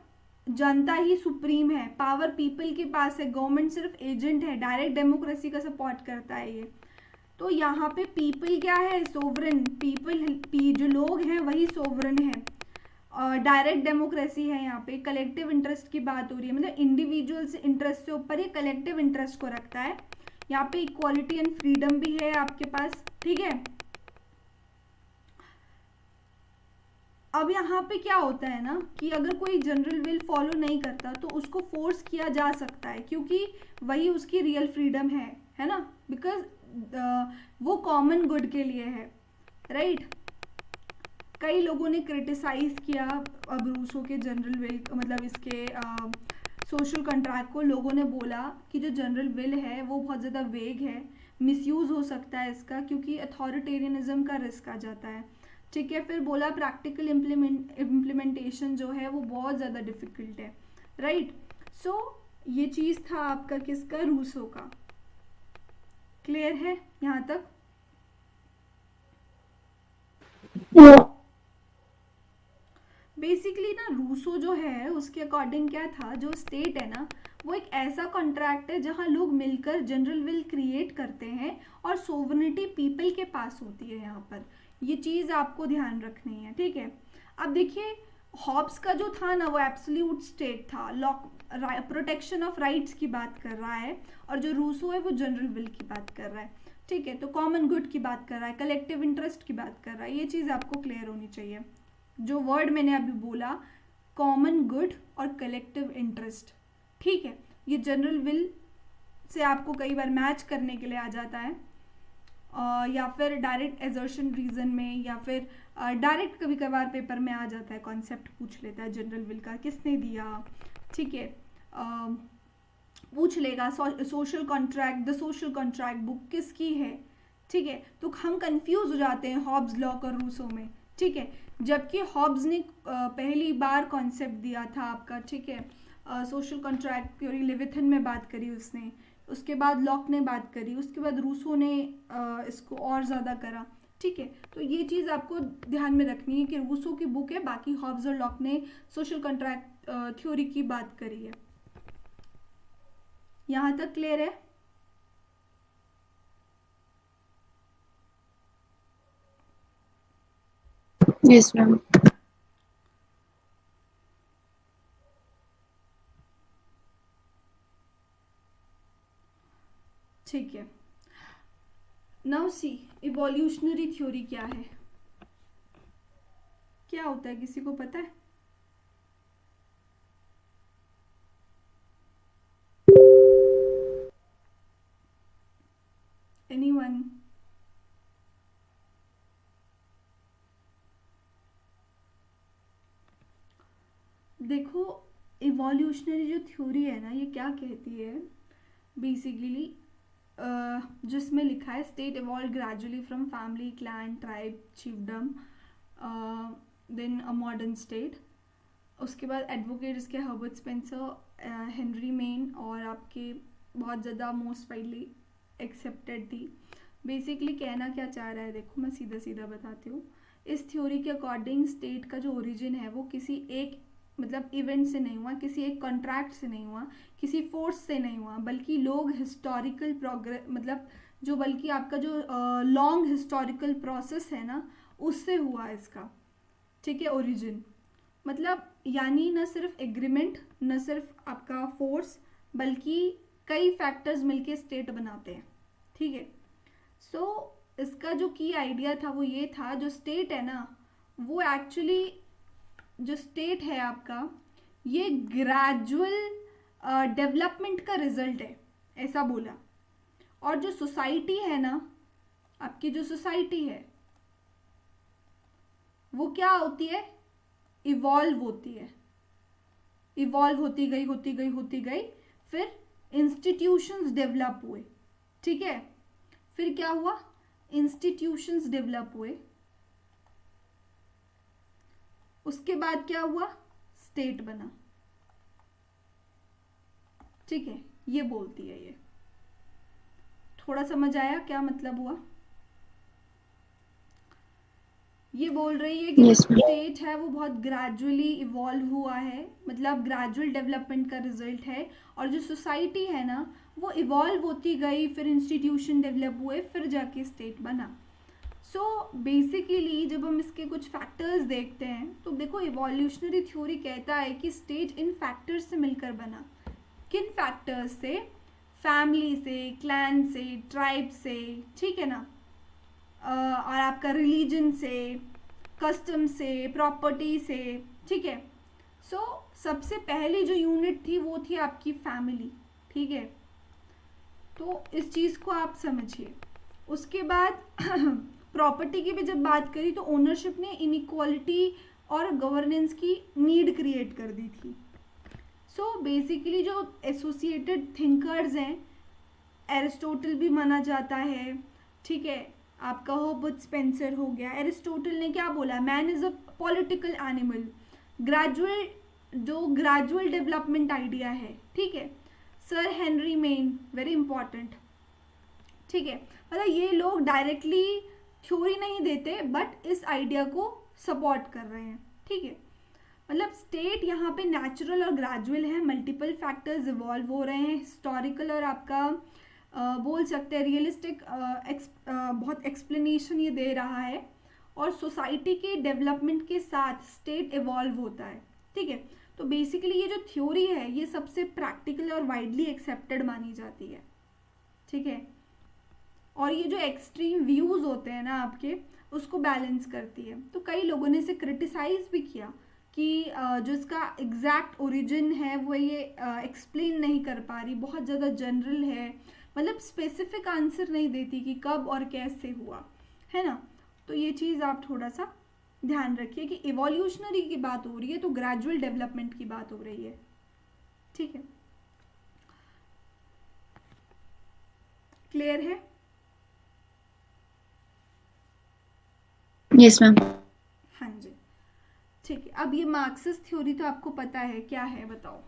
जनता ही सुप्रीम है, पावर पीपल के पास है, गवर्नमेंट सिर्फ एजेंट है, डायरेक्ट डेमोक्रेसी का सपोर्ट करता है ये। तो यहाँ पे पीपल क्या है, सोवरेन, पीपल जो लोग हैं वही सोवरेन है, और डायरेक्ट डेमोक्रेसी है। यहाँ पे कलेक्टिव इंटरेस्ट की बात हो रही है, मतलब इंडिविजुअल इंटरेस्ट से ऊपर ये कलेक्टिव इंटरेस्ट को रखता है। यहाँ पे इक्वालिटी एंड फ्रीडम भी है आपके पास, ठीक है। अब यहाँ पे क्या होता है ना कि अगर कोई जनरल विल फॉलो नहीं करता तो उसको फोर्स किया जा सकता है, क्योंकि वही उसकी रियल फ्रीडम है ना, बिकॉज वो कॉमन गुड के लिए है, राइट। कई लोगों ने क्रिटिसाइज किया अब रूसो के जनरल विल, मतलब इसके सोशल कॉन्ट्रैक्ट को। लोगों ने बोला कि जो जनरल विल है वो बहुत ज़्यादा वेग है, मिसयूज़ हो सकता है इसका, क्योंकि अथॉरिटेरियनिज्म का रिस्क आ जाता है, ठीक है। फिर बोला प्रैक्टिकल इम्प्लीमेंटेशन जो है वो बहुत ज़्यादा डिफ़िकल्ट है, राइट। सो ये चीज़ था आपका किसका, रूसो का। क्लियर है यहाँ तक? बेसिकली ना रूसो जो है उसके अकॉर्डिंग क्या था, जो स्टेट है ना वो एक ऐसा कॉन्ट्रैक्ट है जहाँ लोग मिलकर जनरल विल क्रिएट करते हैं और सोवरेनिटी पीपल के पास होती है। यहाँ पर ये चीज़ आपको ध्यान रखनी है, ठीक है। अब देखिए हॉब्स का जो था ना वो एब्सोल्यूट स्टेट था, लॉक प्रोटेक्शन ऑफ राइट्स की बात कर रहा है, और जो रूसो है वो जनरल विल की बात कर रहा है, ठीक है। तो कॉमन गुड की बात कर रहा है, कलेक्टिव इंटरेस्ट की बात कर रहा है। ये चीज़ आपको क्लियर होनी चाहिए। जो वर्ड मैंने अभी बोला कॉमन गुड और कलेक्टिव इंटरेस्ट, ठीक है, ये जनरल विल से आपको कई बार मैच करने के लिए आ जाता है, या फिर डायरेक्ट एजर्शन रीजन में, या फिर डायरेक्ट कभी कभार पेपर में आ जाता है, कॉन्सेप्ट पूछ लेता है जनरल विल का किसने दिया, ठीक है। पूछ लेगा social contract, the social contract book किसकी है, ठीक है। तो हम कंफ्यूज हो जाते हैं हॉब्स, लॉक और रूसो में, ठीक है। जबकि हॉब्स ने पहली बार कॉन्सेप्ट दिया था आपका, ठीक है, सोशल कॉन्ट्रैक्ट थ्योरी लेविथन में बात करी उसने, उसके बाद लॉक ने बात करी, उसके बाद रूसो ने इसको और ज़्यादा करा, ठीक है। तो ये चीज़ आपको ध्यान में रखनी है कि रूसो की बुक है, बाकी हॉब्स और लॉक ने सोशल कॉन्ट्रैक्ट थ्योरी की बात करी है। यहाँ तक क्लियर है? Yes ma'am. ठीक है। नाउ सी इवोल्यूशनरी थ्योरी क्या है, क्या होता है, किसी को पता है? एनीवन? देखो इवोल्यूशनरी जो थ्योरी है ना ये क्या कहती है बेसिकली, जिसमें लिखा है state evolve gradually from family, clan, tribe, chiefdom, then a modern state. उसके बाद एडवोकेट इसके हर्बर्ट स्पेंसर, हेनरी मेन, और आपके बहुत ज़्यादा मोस्ट वाइडली एक्सेप्टेड थी। बेसिकली कहना क्या चाह रहा है, देखो मैं सीधा सीधा बताती हूँ। इस थ्योरी के अकॉर्डिंग स्टेट का जो ओरिजिन है वो किसी एक मतलब इवेंट से नहीं हुआ, किसी एक कॉन्ट्रैक्ट से नहीं हुआ, किसी फोर्स से नहीं हुआ, बल्कि लोग हिस्टोरिकल प्रोग्रेस मतलब जो बल्कि आपका जो लॉन्ग हिस्टोरिकल प्रोसेस है ना उससे हुआ इसका, ठीक है, ओरिजिन। मतलब यानी न सिर्फ एग्रीमेंट, न सिर्फ आपका फोर्स, बल्कि कई फैक्टर्स मिलके स्टेट बनाते हैं, ठीक है। सो इसका जो की आइडिया था वो ये था, जो स्टेट है ना वो एक्चुअली जो स्टेट है आपका ये ग्रेजुअल डेवलपमेंट का रिजल्ट है, ऐसा बोला। और जो सोसाइटी है ना, आपकी जो सोसाइटी है वो क्या होती है, इवॉल्व होती है, इवॉल्व होती गई होती गई होती गई, फिर इंस्टीट्यूशंस डेवलप हुए, ठीक है। फिर क्या हुआ, इंस्टीट्यूशंस डेवलप हुए, उसके बाद क्या हुआ, स्टेट बना, ठीक है। ये बोलती है, ये थोड़ा समझ आया क्या मतलब हुआ? ये बोल रही है कि जो स्टेट है वो बहुत ग्रेजुअली इवॉल्व हुआ है, मतलब ग्रेजुअल डेवलपमेंट का रिजल्ट है, और जो सोसाइटी है ना वो इवॉल्व होती गई, फिर इंस्टीट्यूशन डेवलप हुए, फिर जाके स्टेट बना। सो बेसिकली जब हम इसके कुछ फैक्टर्स देखते हैं तो देखो इवोल्यूशनरी थ्योरी कहता है कि स्टेट इन फैक्टर्स से मिलकर बना। किन फैक्टर्स से? फैमिली से, क्लैन से, ट्राइब से, ठीक है ना, और आपका रिलीजन से, कस्टम से, प्रॉपर्टी से, ठीक है। सो सबसे पहली जो यूनिट थी वो थी आपकी फैमिली, ठीक है। तो इस चीज़ को आप समझिए। उसके बाद प्रॉपर्टी की भी जब बात करी तो ओनरशिप ने इनइक्वालिटी और गवर्नेंस की नीड क्रिएट कर दी थी। सो बेसिकली जो एसोसिएटेड थिंकर्स हैं, एरिस्टोटल भी माना जाता है, ठीक है, आपका हर्बर्ट स्पेंसर हो गया। एरिस्टोटल ने क्या बोला, man is a political animal, gradual development idea है, ठीक है। Sir Henry main, very important, ठीक है। मतलब ये लोग डायरेक्टली थ्योरी नहीं देते बट इस आइडिया को सपोर्ट कर रहे हैं, ठीक है। मतलब स्टेट यहाँ पे नेचुरल और ग्रेजुअल है, मल्टीपल फैक्टर्स इवॉल्व हो रहे हैं, हिस्टोरिकल और आपका बोल सकते हैं रियलिस्टिक बहुत एक्सप्लेनेशन ये दे रहा है, और सोसाइटी के डेवलपमेंट के साथ स्टेट इवॉल्व होता है, ठीक है। तो बेसिकली ये जो थ्योरी है ये सबसे प्रैक्टिकल और वाइडली एक्सेप्टेड मानी जाती है, ठीक है। और ये जो एक्सट्रीम व्यूज होते हैं ना आपके, उसको बैलेंस करती है। तो कई लोगों ने इसे क्रिटिसाइज भी किया कि जो इसका एग्जैक्ट ओरिजिन है वो ये एक्सप्लेन नहीं कर पा रही, बहुत ज़्यादा जनरल है, मतलब स्पेसिफिक आंसर नहीं देती कि कब और कैसे हुआ, है ना। तो ये चीज़ आप थोड़ा सा ध्यान रखिए कि इवोल्यूशनरी की बात हो रही है तो ग्रेजुअल डेवलपमेंट की बात हो रही है, ठीक है। क्लियर है? Yes ma'am. हाँ जी, ठीक है। अब ये मार्क्सिस्ट थ्योरी तो आपको पता है क्या है, बताओ।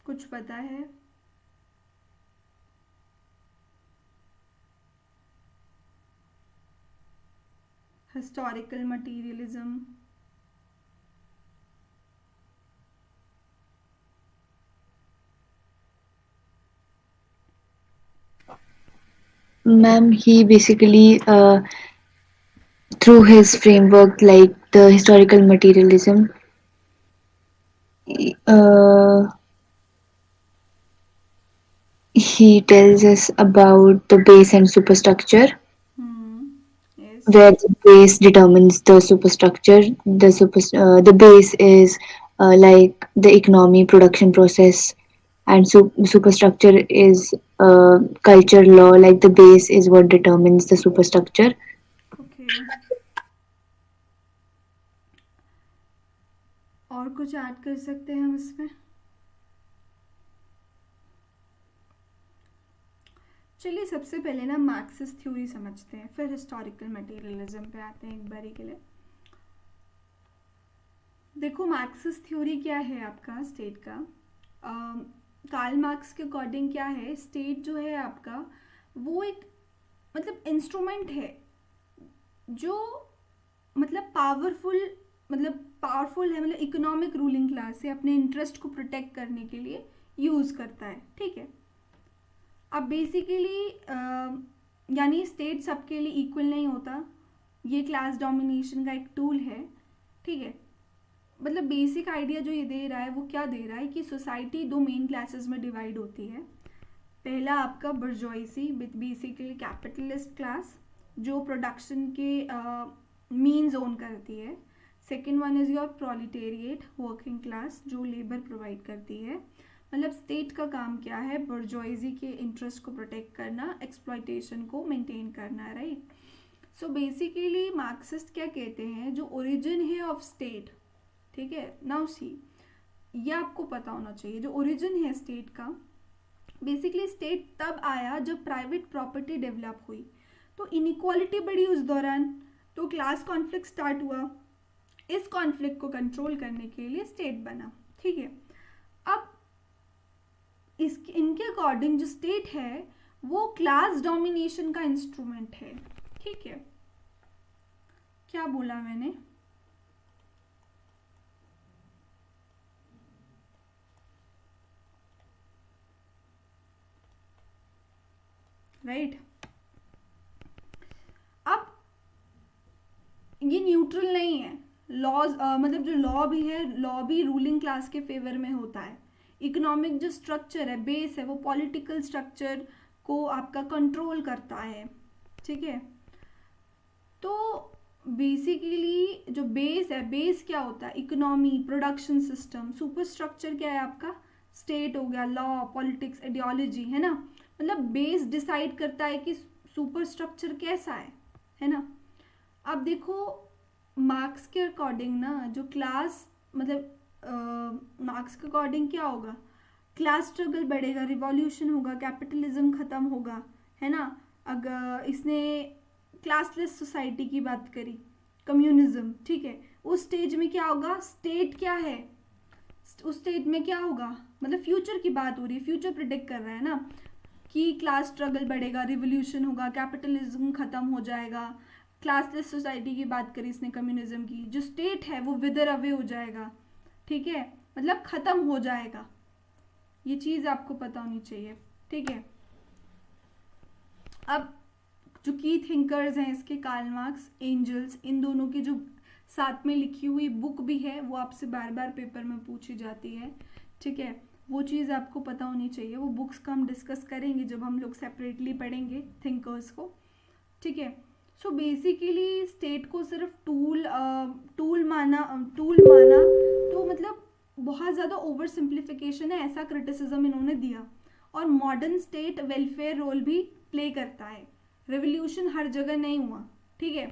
कुछ पता है? Historical materialism, Ma'am, he basically, through his framework, like the historical materialism, uh, he tells us about the base and superstructure, yes, where the base determines the superstructure. The base is like the economy production process, and superstructure is culture law. Like the base is what determines the superstructure. Okay. और कुछ ऐड कर सकते हैं हम इसमें? चलिए सबसे पहले ना मार्क्सिस्ट थ्योरी समझते हैं, फिर हिस्टोरिकल मटेरियलिज्म पे आते हैं एक बारी के लिए। देखो मार्क्सिस्ट थ्योरी क्या है आपका स्टेट का। कार्ल मार्क्स के अकॉर्डिंग क्या है, स्टेट जो है आपका वो एक मतलब इंस्ट्रूमेंट है जो मतलब पावरफुल है, मतलब इकोनॉमिक रूलिंग क्लास से अपने इंटरेस्ट को प्रोटेक्ट करने के लिए यूज़ करता है, ठीक है। अब बेसिकली यानी स्टेट सबके लिए इक्वल नहीं होता, ये क्लास डोमिनेशन का एक टूल है, ठीक है। मतलब बेसिक आइडिया जो ये दे रहा है वो क्या दे रहा है कि सोसाइटी दो मेन क्लासेस में डिवाइड होती है। पहला आपका बर्जॉइसी, बेसिकली कैपिटलिस्ट क्लास जो प्रोडक्शन के मीन्स ओन करती है। Second one is your proletariat, working class जो लेबर प्रोवाइड करती है। मतलब स्टेट का काम क्या है, बर्जॉइजी के इंटरेस्ट को प्रोटेक्ट करना, एक्सप्लॉयटेशन को मेंटेन करना, राइट। सो बेसिकली मार्क्सिस्ट क्या कहते हैं, जो ओरिजिन है ऑफ स्टेट, ठीक है। नाउ सी, ये आपको पता होना चाहिए जो ओरिजिन है स्टेट का। बेसिकली स्टेट तब आया जब प्राइवेट प्रॉपर्टी डेवलप हुई, तो इनइक्वालिटी बढ़ी उस दौरान, तो क्लास कॉन्फ्लिक्ट स्टार्ट हुआ। इस कॉन्फ्लिक्ट को कंट्रोल करने के लिए स्टेट बना, ठीक है। अब इनके अकॉर्डिंग जो स्टेट है वो क्लास डोमिनेशन का इंस्ट्रूमेंट है, ठीक है। क्या बोला मैंने? राइट। अब ये न्यूट्रल नहीं है, लॉज मतलब जो लॉ भी है, लॉ भी रूलिंग क्लास के फेवर में होता है। इकोनॉमिक जो स्ट्रक्चर है, बेस है, वो पॉलिटिकल स्ट्रक्चर को आपका कंट्रोल करता है, ठीक है। तो बेसिकली जो बेस है, बेस क्या होता है, economy, production system. Super structure क्या है आपका, स्टेट हो गया, लॉ, पॉलिटिक्स, आइडियोलॉजी, है ना। मतलब बेस डिसाइड करता है कि सुपर स्ट्रक्चर कैसा है ना। अब देखो मार्क्स के अकॉर्डिंग ना, जो क्लास मतलब मार्क्स के अकॉर्डिंग क्या होगा, क्लास स्ट्रगल बढ़ेगा, रिवॉल्यूशन होगा, कैपिटलिज्म खत्म होगा, है ना। अगर इसने क्लासलेस सोसाइटी की बात करी, कम्युनिज्म, ठीक है, उस स्टेज में क्या होगा, स्टेट क्या है, उस स्टेज में क्या होगा, मतलब फ्यूचर की बात हो रही है, फ्यूचर प्रिडिक्ट कर रहा है ना, कि क्लास स्ट्रगल बढ़ेगा, रिवोल्यूशन होगा, कैपिटलिज्म खत्म हो जाएगा। क्लासलेस सोसाइटी की बात करी इसने, कम्युनिज्म की, जो स्टेट है वो विदर अवे हो जाएगा, ठीक है, मतलब खत्म हो जाएगा। ये चीज आपको पता होनी चाहिए, ठीक है। अब जो की थिंकर्स हैं इसके, कार्ल मार्क्स, एंजल्स, इन दोनों की जो साथ में लिखी हुई बुक भी है, वो आपसे बार बार पेपर में पूछी जाती है, ठीक है। वो चीज़ आपको पता होनी चाहिए। वो बुक्स का हम डिस्कस करेंगे जब हम लोग सेपरेटली पढ़ेंगे थिंकर्स को, ठीक है। सो बेसिकली स्टेट को सिर्फ टूल माना तो मतलब बहुत ज़्यादा ओवर सिंप्लीफिकेशन है, ऐसा क्रिटिसिज्म इन्होंने दिया। और मॉडर्न स्टेट वेलफेयर रोल भी प्ले करता है, रेवोल्यूशन हर जगह नहीं हुआ, ठीक है।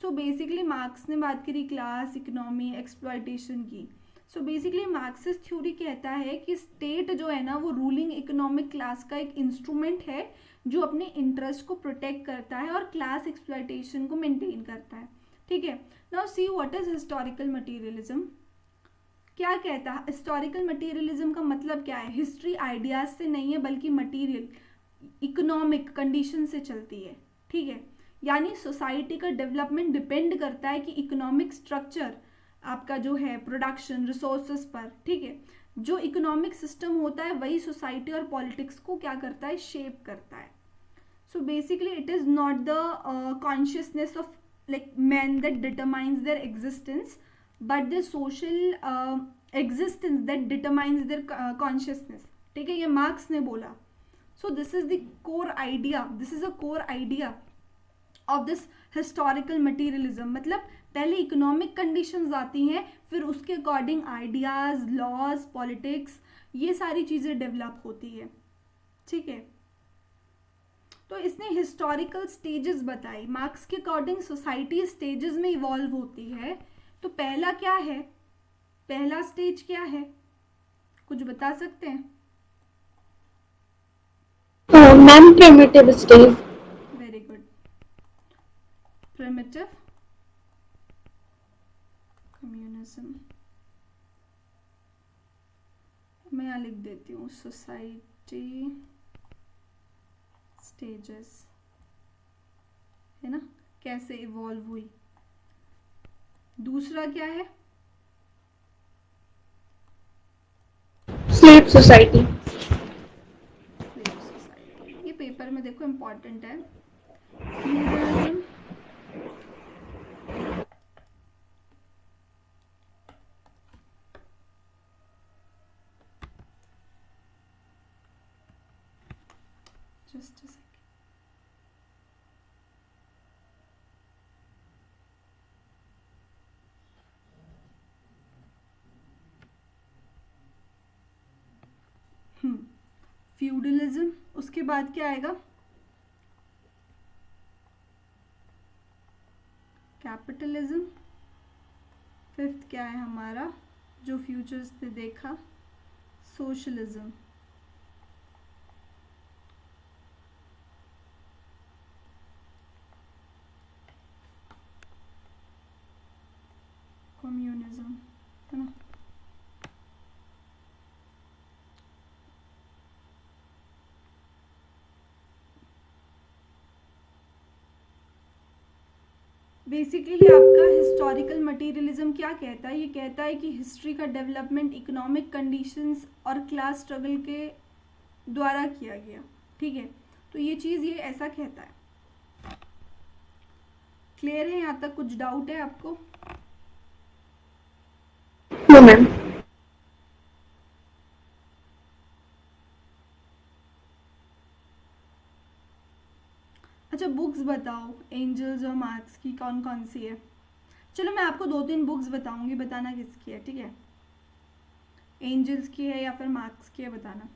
सो बेसिकली मार्क्स ने बात करी क्लास, इकोनॉमी, एक्सप्लॉयटेशन की। सो बेसिकली मार्क्सिस्ट थ्योरी कहता है कि स्टेट जो है ना, वो रूलिंग इकोनॉमिक क्लास का एक इंस्ट्रूमेंट है जो अपने इंटरेस्ट को प्रोटेक्ट करता है और क्लास एक्सप्लॉयटेशन को मेंटेन करता है, ठीक है। Now see what is historical materialism. क्या कहता है हिस्टोरिकल मटेरियलिज्म का मतलब क्या है, हिस्ट्री आइडियाज से नहीं है बल्कि मटेरियल इकोनॉमिक कंडीशन से चलती है, ठीक है। यानी सोसाइटी का डेवलपमेंट डिपेंड करता है कि इकोनॉमिक स्ट्रक्चर आपका जो है प्रोडक्शन रिसोर्सेज पर, ठीक है। जो इकोनॉमिक सिस्टम होता है वही सोसाइटी और पॉलिटिक्स को क्या करता है, शेप करता है। So basically it is not the consciousness of like man that determines their existence, but the social existence that determines their consciousness, ठीक है। ये मार्क्स ने बोला। So this is the core idea, this is a core idea of this historical materialism. मतलब पहले इकोनॉमिक कंडीशंस आती हैं, फिर उसके अकॉर्डिंग आइडियाज, लॉज, पॉलिटिक्स, ये सारी चीजें डेवलप होती है, ठीक है। तो इसने हिस्टोरिकल स्टेजेस बताई। मार्क्स के अकॉर्डिंग सोसाइटी स्टेजेस में इवॉल्व होती है। तो पहला क्या है, पहला स्टेज क्या है, कुछ बता सकते हैं? Ma'am primitive stage. Very good, primitive communism. मैं यहाँ लिख देती हूँ सोसाइटी स्टेजेस, है ना, कैसे इवॉल्व हुई। दूसरा क्या है, स्लेव सोसाइटी। स्लेव सोसाइटी, ये पेपर में देखो इम्पॉर्टेंट है। Feudalism, just a second. Feudalism, उसके बाद क्या आएगा, कैपिटलिज्म। फिफ्थ क्या है हमारा, जो फ्यूचर्स ने देखा, सोशलिज्म। कम्युनिज्म, है ना। बेसिकली आपका हिस्टोरिकल मटेरियलिज्म क्या कहता है, ये कहता है कि हिस्ट्री का डेवलपमेंट इकोनॉमिक कंडीशंस और क्लास स्ट्रगल के द्वारा किया गया, ठीक है। तो ये चीज़ ये ऐसा कहता है। क्लियर है यहाँ तक? कुछ डाउट है आपको? No ma'am. अच्छा, बुक्स बताओ एंजल्स और मार्क्स की कौन कौन सी है। चलो मैं आपको 2-3 बुक्स बताऊंगी, बताना किसकी है, ठीक है? एंजल्स की है या फिर मार्क्स की है, बताना।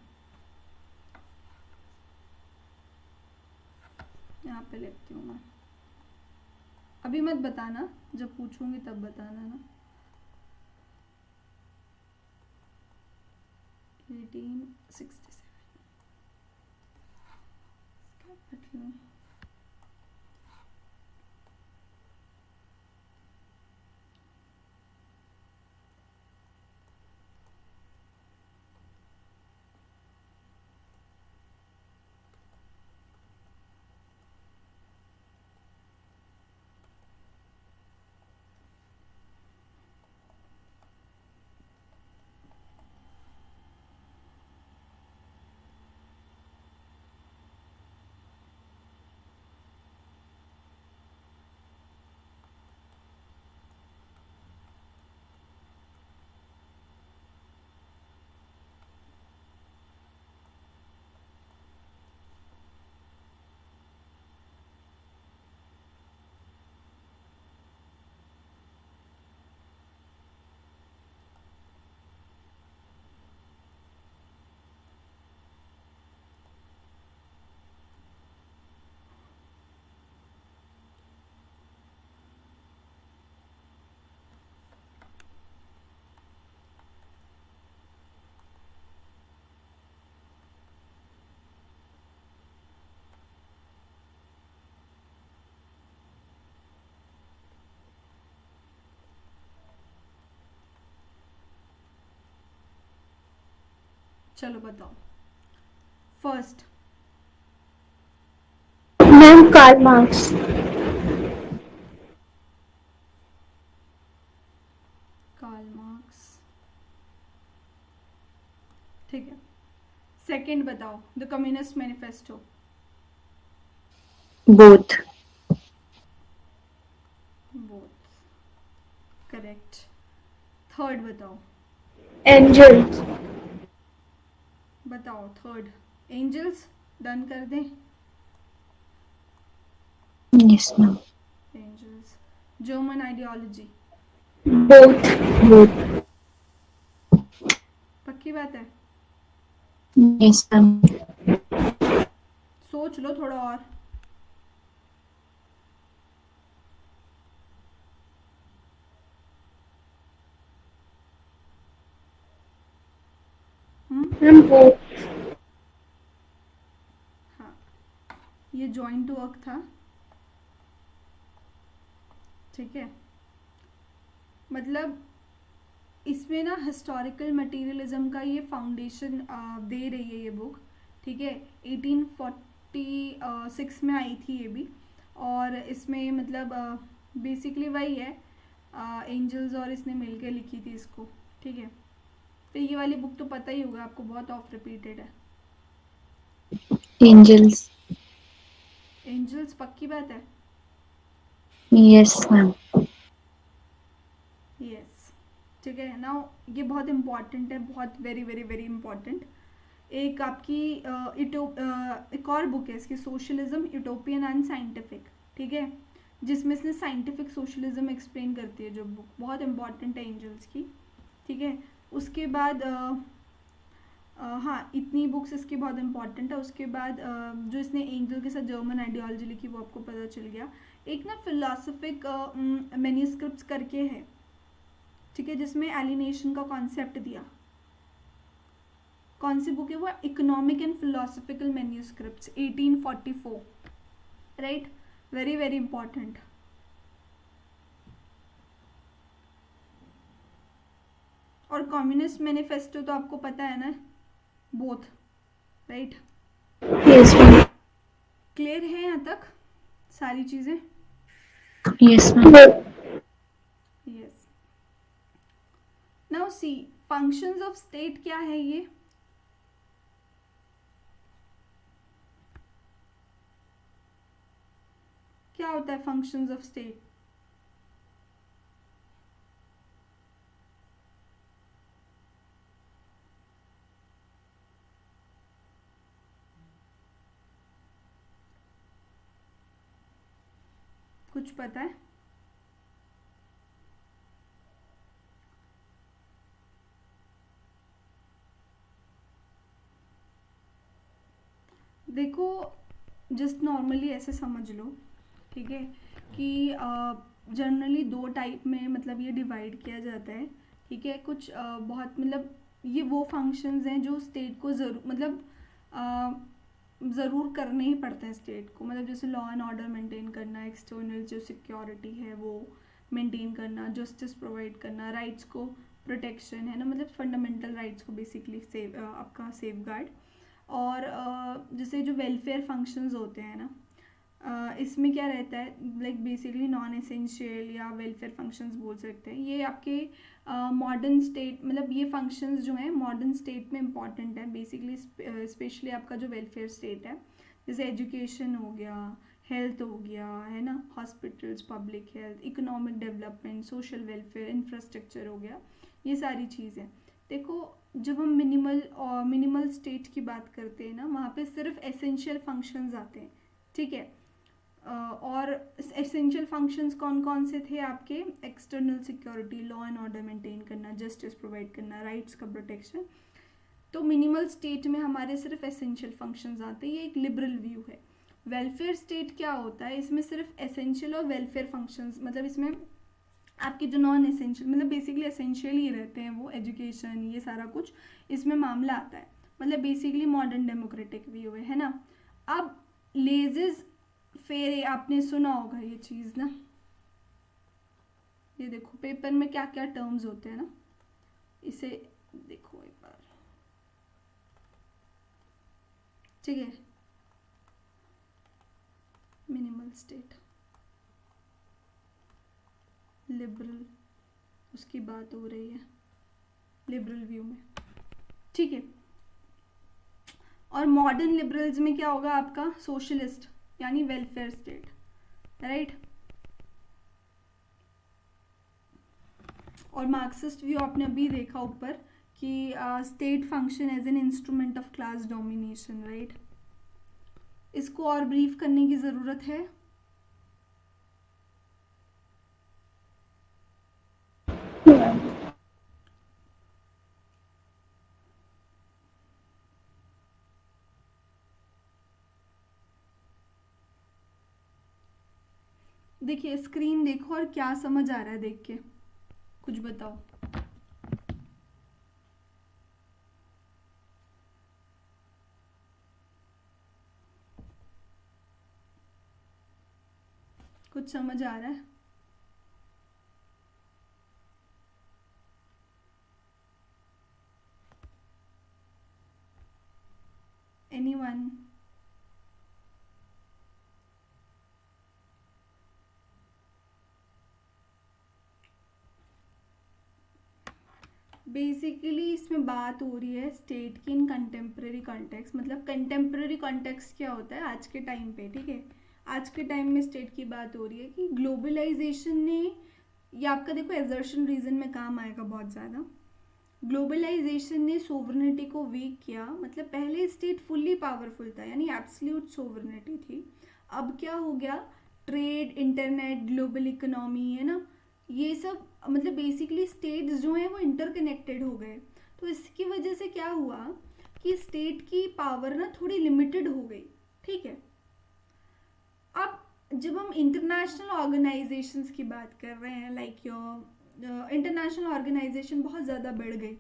यहाँ पे लिखती हूँ मैं, अभी मत बताना, जब पूछूंगी तब बताना ना। 1867 चलो बताओ। First, ma'am Karl Marx. Karl Marx, ठीक है। सेकंड बताओ, the communist manifesto. Both. Both, correct. Third बताओ। एंजल्स। बताओ थर्ड। एंजल्स डन कर दें? Yes ma'am. Engels. German ideology. Both. Both. पक्की बात है? Yes ma'am. सोच लो थोड़ा और। Ma'am both. हाँ, ये जॉइंट वर्क था, ठीक है। मतलब इसमें ना हिस्टोरिकल मटेरियलिज्म का ये फाउंडेशन दे रही है ये बुक, ठीक है। 1846 में आई थी ये भी, और इसमें मतलब बेसिकली वही है, एंजल्स और इसने मिलकर लिखी थी इसको, ठीक है। तो ये वाली बुक तो पता ही होगा आपको, बहुत ऑफ रिपीटेड है। एंजल्स। एंजल्स पक्की बात है? Yes ma'am. यस, ठीक है ना। ये बहुत इम्पॉर्टेंट है, बहुत वेरी वेरी वेरी इम्पॉर्टेंट। एक आपकी एक और बुक है इसकी, सोशलिज्म यूटोपियन एंड साइंटिफिक, ठीक है, जिसमें इसने साइंटिफिक सोशलिज्म एक्सप्लेन करती है, जो बुक बहुत इंपॉर्टेंट है एंजल्स की, ठीक है। उसके बाद हाँ, इतनी बुक्स इसकी बहुत इंपॉर्टेंट है। उसके बाद जो इसने एंजल के साथ जर्मन आइडियोलॉजी लिखी वो आपको पता चल गया। एक ना फिलोसफिक मैन्यूस्क्रिप्ट्स करके है, ठीक है, जिसमें एलिनेशन का कॉन्सेप्ट दिया। कौन सी बुक है वो? Economic and philosophical manuscripts 1844, right, very very important. और कम्युनिस्ट मैनिफेस्टो तो आपको पता है ना, both, right. Yes ma'am. Clear है यहाँ तक सारी चीज़ें? Yes ma'am. Yes. Now see, functions of state क्या है ये? क्या होता है फंक्शंस ऑफ स्टेट? कुछ पता है? देखो, जस्ट नॉर्मली ऐसे समझ लो, ठीक है, कि जनरली दो टाइप में मतलब ये डिवाइड किया जाता है, ठीक है। कुछ बहुत मतलब ये वो फंक्शंस हैं जो स्टेट को ज़रूर मतलब ज़रूर करने ही पड़ता है स्टेट को, मतलब जैसे लॉ एंड ऑर्डर मेंटेन करना, एक्सटर्नल जो सिक्योरिटी है वो मेंटेन करना, जस्टिस प्रोवाइड करना, राइट्स को प्रोटेक्शन है ना, मतलब फंडामेंटल राइट्स को बेसिकली सेव आपका सेफ गार्ड। और जैसे जो वेलफेयर फंक्शंस होते हैं ना, इसमें क्या रहता है, लाइक बेसिकली नॉन एसेंशियल या वेलफेयर फंक्शंस बोल सकते हैं, ये आपके मॉडर्न स्टेट मतलब ये फंक्शंस जो हैं मॉडर्न स्टेट में इम्पॉर्टेंट है बेसिकली, स्पेशली आपका जो वेलफेयर स्टेट है, जैसे एजुकेशन हो गया, हेल्थ हो गया, है ना, hospitals, public health, economic development, social welfare, infrastructure हो गया, ये सारी चीज़ें। देखो, जब हम मिनिमल स्टेट की बात करते हैं ना, वहाँ पे सिर्फ एसेंशियल फंक्शंस आते हैं, ठीक है। और एसेंशियल फंक्शंस कौन कौन से थे आपके? External security, law and order maintain करना, जस्टिस प्रोवाइड करना, राइट्स का प्रोटेक्शन। तो मिनिमल स्टेट में हमारे सिर्फ एसेंशियल फंक्शंस आते हैं, ये एक लिबरल व्यू है। वेलफेयर स्टेट क्या होता है, इसमें सिर्फ एसेंशियल और वेलफेयर फंक्शंस, मतलब इसमें आपके जो नॉन एसेंशियल मतलब बेसिकली एसेंशियल ही रहते हैं, वो एजुकेशन ये सारा कुछ इसमें मामला आता है, मतलब बेसिकली मॉडर्न डेमोक्रेटिक व्यू है ना। अब लेजेस फेरे आपने सुना होगा ये चीज़ ना, ये देखो पेपर में क्या क्या टर्म्स होते हैं ना, इसे देखो एक बार, ठीक है। मिनिमल स्टेट, लिबरल, उसकी बात हो रही है लिबरल व्यू में, ठीक है। और मॉडर्न लिबरल्स में क्या होगा आपका? सोशलिस्ट यानी वेलफेयर स्टेट, राइट। और मार्क्सिस्ट व्यू आपने अभी देखा ऊपर कि state function as an instrument of class domination, right. इसको और ब्रीफ करने की ज़रूरत है? देखिए स्क्रीन देखो और क्या समझ आ रहा है देख के, कुछ बताओ। कुछ समझ आ रहा है? एनीवन? बेसिकली इसमें बात हो रही है स्टेट की इन कंटेम्प्रेरी कॉन्टेक्स्ट, मतलब कंटेम्प्रेरी कॉन्टेक्स्ट क्या होता है आज के टाइम पे, ठीक है। आज के टाइम में स्टेट की बात हो रही है कि ग्लोबलाइजेशन ने, ये आपका देखो एजर्शन रीजन में काम आएगा बहुत ज़्यादा, ग्लोबलाइजेशन ने सोवरेनिटी को वीक किया, मतलब पहले स्टेट फुल्ली पावरफुल था यानी एब्सोल्यूट सोवरेनिटी थी, अब क्या हो गया, ट्रेड, इंटरनेट, ग्लोबल इकोनॉमी, है ना, ये सब मतलब बेसिकली स्टेट्स जो हैं वो इंटरकनेक्टेड हो गए। तो इसकी वजह से क्या हुआ कि स्टेट की पावर ना थोड़ी लिमिटेड हो गई, ठीक है। अब जब हम इंटरनेशनल ऑर्गेनाइजेशंस की बात कर रहे हैं, लाइक योर इंटरनेशनल ऑर्गेनाइजेशन बहुत ज़्यादा बढ़ गई,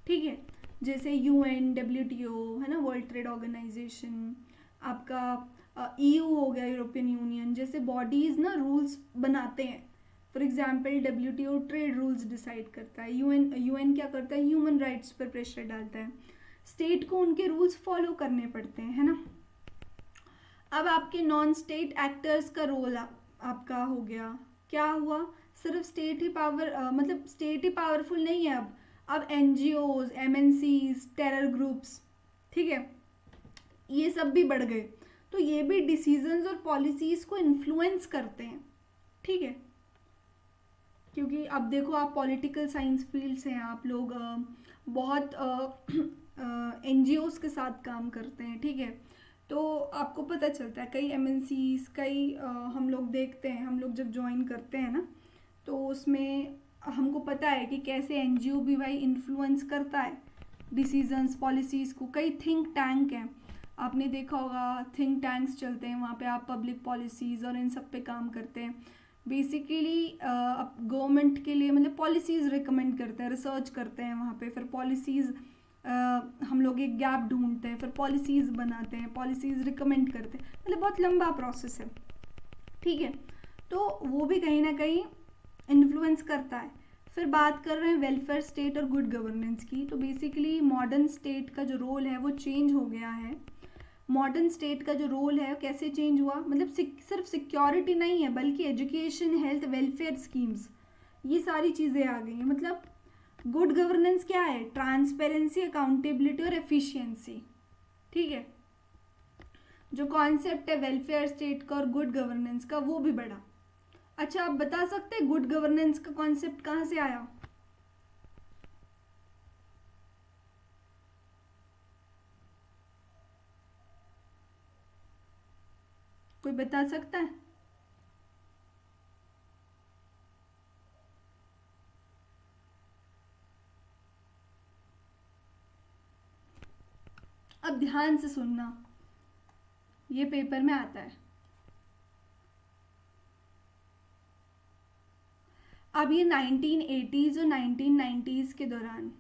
ठीक है, जैसे UN, WTO, है ना, वर्ल्ड ट्रेड ऑर्गेनाइजेशन, आपका EU हो गया, यूरोपियन यूनियन, जैसे बॉडीज़ ना रूल्स बनाते हैं। For example WTO trade rules decide करता है, UN क्या करता है, ह्यूमन राइट्स पर प्रेशर डालता है, स्टेट को उनके रूल्स फॉलो करने पड़ते हैं, है ना। अब आपके नॉन स्टेट एक्टर्स का रोल आपका हो गया, क्या हुआ, सिर्फ स्टेट ही मतलब स्टेट ही पावरफुल नहीं है, अब NGOs, MNCs, टेरर ग्रुप्स, ठीक है, ये सब भी बढ़ गए। तो ये भी डिसीजंस और पॉलिसीज़ को इन्फ्लुएंस करते हैं, ठीक है। क्योंकि अब देखो, आप पॉलिटिकल साइंस फील्ड से हैं, आप लोग बहुत NGOs के साथ काम करते हैं, ठीक है। तो आपको पता चलता है कई MNCs, कई हम लोग देखते हैं, हम लोग जब ज्वाइन करते हैं ना, तो उसमें हमको पता है कि कैसे NGO भी भाई इन्फ्लुएंस करता है डिसीजंस पॉलिसीज़ को। कई थिंक टैंक हैं, आपने देखा होगा, थिंक टैंक्स चलते हैं, वहाँ पे आप पब्लिक पॉलिसीज़ और इन सब पे काम करते हैं। बेसिकली गवर्नमेंट के लिए मतलब पॉलिसीज़ रिकमेंड करते हैं, रिसर्च करते हैं वहाँ पे, फिर पॉलिसीज़ हम लोग एक गैप ढूंढते हैं, फिर पॉलिसीज़ बनाते हैं, पॉलिसीज़ रिकमेंड करते हैं, मतलब बहुत लंबा प्रोसेस है, ठीक है। तो वो भी कहीं ना कहीं इन्फ्लुएंस करता है। फिर बात कर रहे हैं वेलफेयर स्टेट और गुड गवर्नेंस की। तो बेसिकली मॉडर्न स्टेट का जो रोल है वो चेंज हो गया है। मॉडर्न स्टेट का जो रोल है कैसे चेंज हुआ, मतलब सिर्फ सिक्योरिटी नहीं है, बल्कि एजुकेशन, हेल्थ, वेलफेयर स्कीम्स, ये सारी चीज़ें आ गई हैं। मतलब गुड गवर्नेंस क्या है, ट्रांसपेरेंसी, अकाउंटेबिलिटी और एफिशिएंसी, ठीक है। जो कॉन्सेप्ट है वेलफेयर स्टेट का और गुड गवर्नेंस का, वो भी बढ़ा। अच्छा, आप बता सकते हैं गुड गवर्नेंस का कॉन्सेप्ट कहाँ से आया? कोई बता सकता है? अब ध्यान से सुनना, ये पेपर में आता है। अब ये 1980s और 1990s के दौरान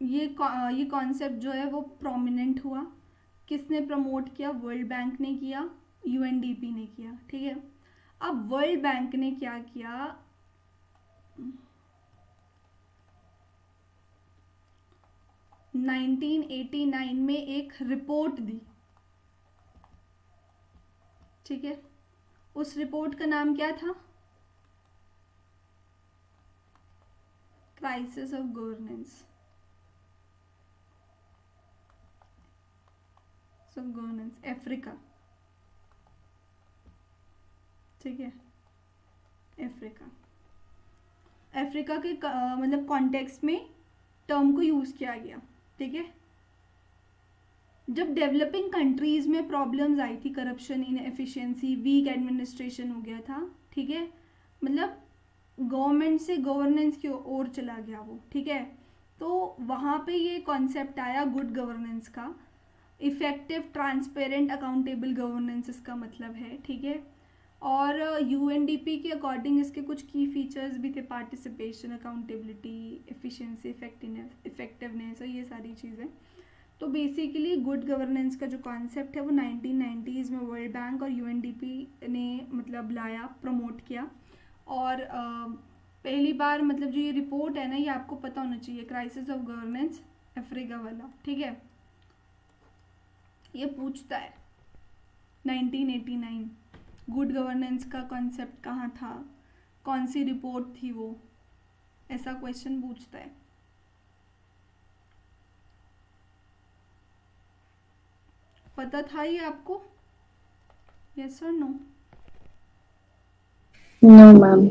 ये कॉन्सेप्ट जो है वो प्रोमिनेंट हुआ। किसने प्रमोट किया? वर्ल्ड बैंक ने किया, UNDP ने किया, ठीक है। अब वर्ल्ड बैंक ने क्या किया, 1989 में एक रिपोर्ट दी, ठीक है। उस रिपोर्ट का नाम क्या था? क्राइसिस ऑफ गवर्नेंस, अफ्रीका, ठीक है। अफ्रीका के मतलब कॉन्टेक्स्ट में टर्म को यूज़ किया गया, ठीक है। जब डेवलपिंग कंट्रीज़ में प्रॉब्लम्स आई थी, करप्शन, इनएफिशिएंसी, वीक एडमिनिस्ट्रेशन हो गया था, ठीक है। मतलब गवर्नमेंट से गवर्नेंस की ओर चला गया वो, ठीक है। तो वहाँ पे ये कॉन्सेप्ट आया गुड गवर्नेंस का। इफेक्टिव, ट्रांसपेरेंट, अकाउंटेबल गवर्नेंस इसका मतलब है, ठीक है। और UNDP के अकॉर्डिंग इसके कुछ की फीचर्स भी थे, पार्टिसिपेशन, अकाउंटेबिलिटी, एफिशिएंसी, इफेक्टिवनेस और ये सारी चीज़ें। तो बेसिकली गुड गवर्नेंस का जो कॉन्सेप्ट है वो 1990s में वर्ल्ड बैंक और UNDP ने मतलब लाया, प्रमोट किया। और पहली बार मतलब जो ये रिपोर्ट है ना, ये आपको पता होना चाहिए, क्राइसिस ऑफ गवर्नेंस अफ्रीका वाला, ठीक है। ये पूछता है 1989 गुड गवर्नेंस का कॉन्सेप्ट कहाँ था, कौन सी रिपोर्ट थी वो, ऐसा क्वेश्चन पूछता है। पता था ये आपको? यस और नो? No, ma'am.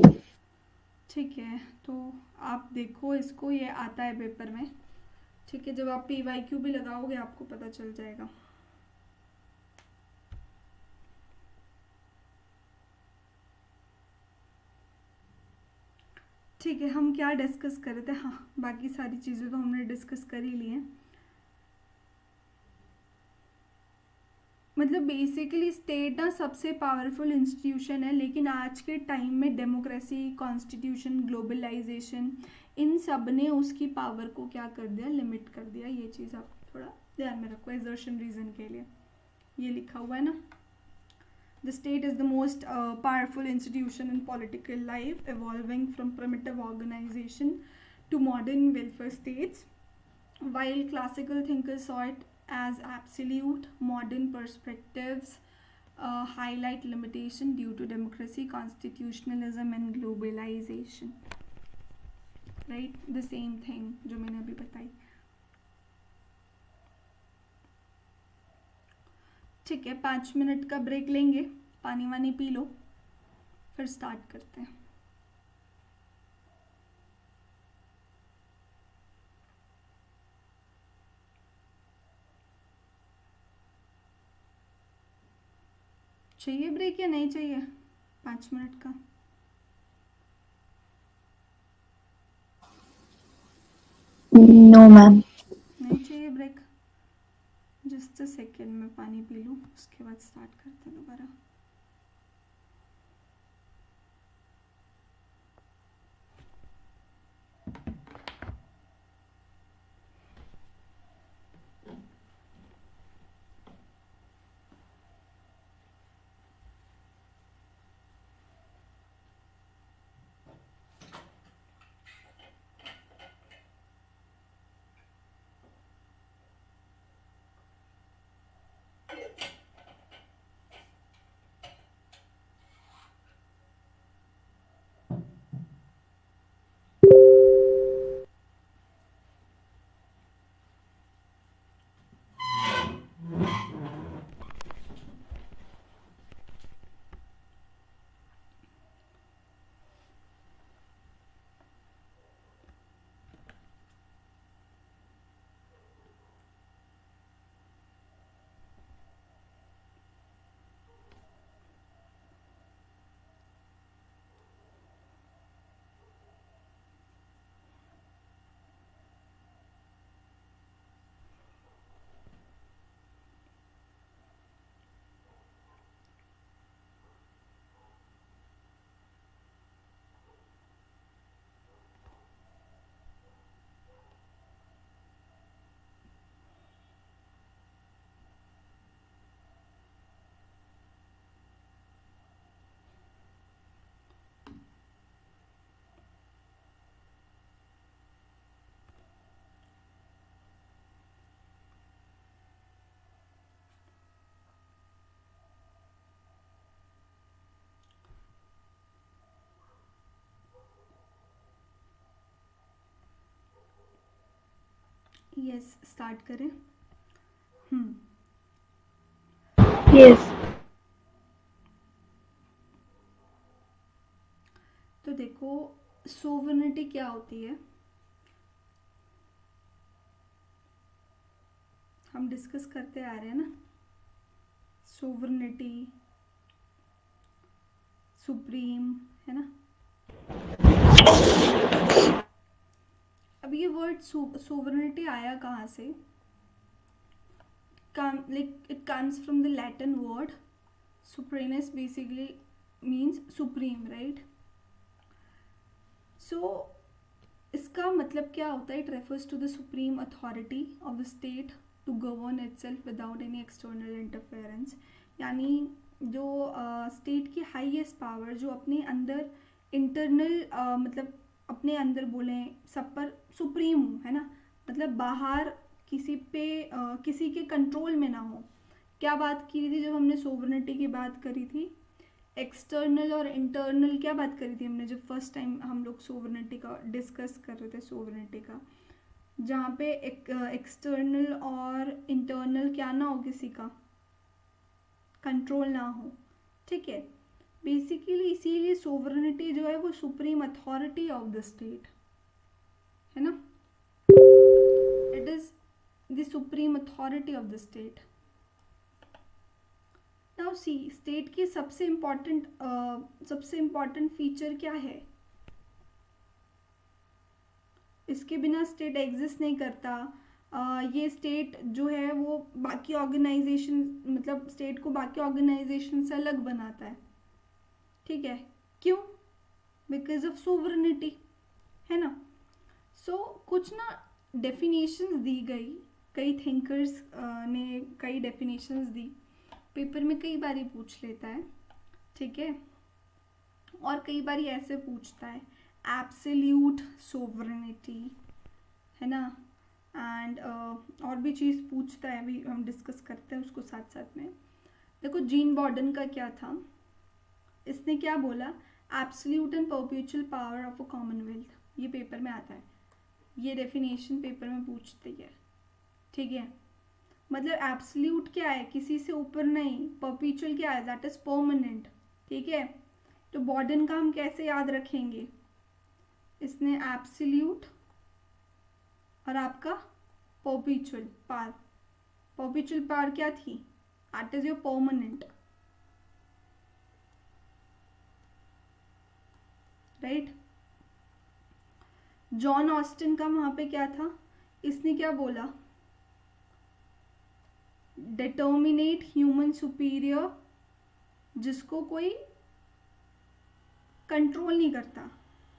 ठीक है, तो आप देखो इसको, ये आता है पेपर में, ठीक है। जब आप PYQ भी लगाओगे आपको पता चल जाएगा। ठीक है, हम क्या डिस्कस कर रहे थे? हाँ, बाकी सारी चीज़ें तो हमने डिस्कस कर ही ली हैं। मतलब बेसिकली स्टेट ना सबसे पावरफुल इंस्टीट्यूशन है, लेकिन आज के टाइम में डेमोक्रेसी, कॉन्स्टिट्यूशन, ग्लोबलाइजेशन, इन सब ने उसकी पावर को क्या कर दिया, लिमिट कर दिया। ये चीज़ आप थोड़ा ध्यान में रखो एजर्शन रीजन के लिए, ये लिखा हुआ है ना। The state is the most powerful institution in political life, evolving from primitive organization to modern welfare states. While classical thinkers saw it as absolute, modern perspectives highlight limitation due to democracy, constitutionalism, and globalization. Right, the same thing जो मैंने अभी बताई। ठीक है, 5 मिनट का ब्रेक लेंगे, पानी वानी पी लो, फिर स्टार्ट करते हैं। चाहिए ब्रेक या नहीं चाहिए 5 मिनट का? No, ma'am. नहीं चाहिए ब्रेक? जस्ट अ सेकेंड, मैं पानी पी लूँ, उसके बाद स्टार्ट करते हैं दोबारा। यस, स्टार्ट करें। Yes. तो देखो, सोवरेनिटी क्या होती है, हम डिस्कस करते आ रहे हैं ना। सोवरेनिटी, सुप्रीम, है ना। अब ये वर्ड सोवरेनिटी आया कहाँ से? It comes from the Latin word supremus, basically means supreme, right? So इसका मतलब क्या होता है? It refers to the supreme authority of the state to govern itself without any external interference। यानी जो स्टेट की हाईएस्ट पावर जो अपने अंदर इंटरनल मतलब अपने अंदर बोलें सब पर सुप्रीम हो, है ना, मतलब बाहर किसी पे किसी के कंट्रोल में ना हो। क्या बात की थी जब हमने सोवरेनिटी की बात करी थी? एक्सटर्नल और इंटरनल क्या बात करी थी हमने जब फर्स्ट टाइम हम लोग सोवरेनिटी का डिस्कस कर रहे थे? सोवरेनिटी का जहाँ पे एक्सटर्नल और इंटरनल क्या ना हो, किसी का कंट्रोल ना हो, ठीक है। बेसिकली इसीलिए सोवरेनिटी जो है वो supreme authority of the state है ना, it is the supreme authority of the state. Now see, state की सबसे इम्पॉर्टेंट फीचर क्या है? इसके बिना स्टेट एग्जिस्ट नहीं करता। ये स्टेट जो है वो बाकी ऑर्गेनाइजेशन, मतलब स्टेट को बाकी ऑर्गेनाइजेशन से अलग बनाता है, ठीक है। क्यों? बिकॉज ऑफ सोवरेनिटी, है ना। सो कुछ ना डेफिनेशंस दी गई, कई थिंकर्स ने कई डेफिनेशंस दी, पेपर में कई बार पूछ लेता है, ठीक है। और कई बार ऐसे पूछता है एब्सोल्यूट सोवरेनिटी, है ना, एंड और भी चीज़ पूछता है, अभी हम डिस्कस करते हैं उसको साथ साथ में। देखो जीन बॉर्डन का क्या था, इसने क्या बोला? Absolute and perpetual power of a Commonwealth. ये पेपर में आता है, ये डेफिनेशन पेपर में पूछती है, ठीक है। मतलब एब्सोल्यूट क्या है, किसी से ऊपर नहीं, परपेचुअल क्या है, दैट इज परमानेंट, ठीक है। तो बॉर्डन का हम कैसे याद रखेंगे, इसने एब्सोल्यूट और आपका परपेचुअल पार, परपेचुअल पार क्या थी, that is your permanent, right. John Austin का वहां पे क्या था, इसने क्या बोला, डिटर्मिनेट ह्यूमन सुपीरियर, जिसको कोई कंट्रोल नहीं करता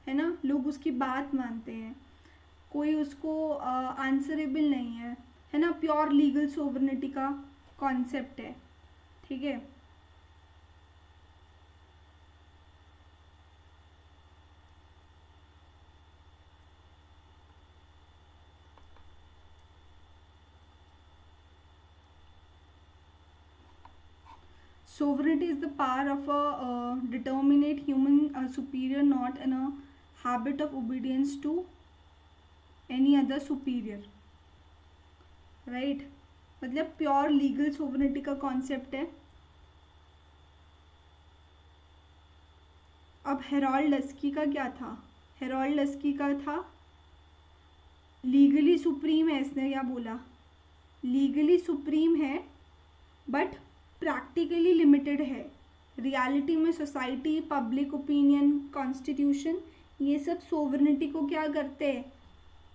है ना, लोग उसकी बात मानते हैं, कोई उसको आंसरेबल नहीं है ना, प्योर लीगल सोवरेनिटी का कॉन्सेप्ट है, ठीक है। Sovereignty is the power of a determinate human superior, not in a habit of obedience to any other superior, right। मतलब प्योर लीगल सोवरेनिटी का कॉन्सेप्ट है। अब हेरोल्ड लस्की का क्या था, हेरोल्ड लस्की का था लीगली सुप्रीम है, इसने क्या बोला, लीगली सुप्रीम है बट प्रैक्टिकली लिमिटेड है, रियलिटी में सोसाइटी, पब्लिक ओपिनियन, कॉन्स्टिट्यूशन, ये सब सोवरेनिटी को क्या करते हैं,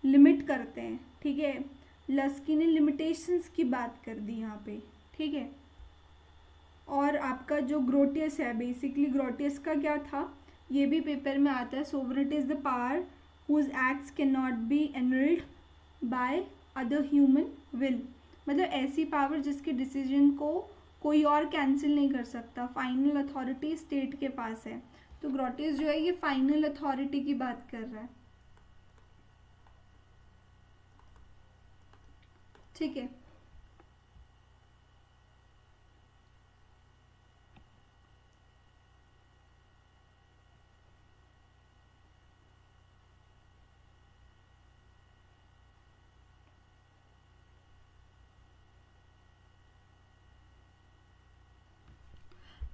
लिमिट करते हैं, ठीक है। लस्की ने लिमिटेशंस की बात कर दी यहाँ पे, ठीक है। और आपका जो ग्रोटियस है, बेसिकली ग्रोटियस का क्या था, ये भी पेपर में आता है, sovereignty is the power whose acts can not be annulled by other human will, मतलब ऐसी पावर जिसके डिसीजन को कोई और कैंसिल नहीं कर सकता, फाइनल अथॉरिटी स्टेट के पास है। तो ग्रोटियस जो है ये फाइनल अथॉरिटी की बात कर रहा है, ठीक है।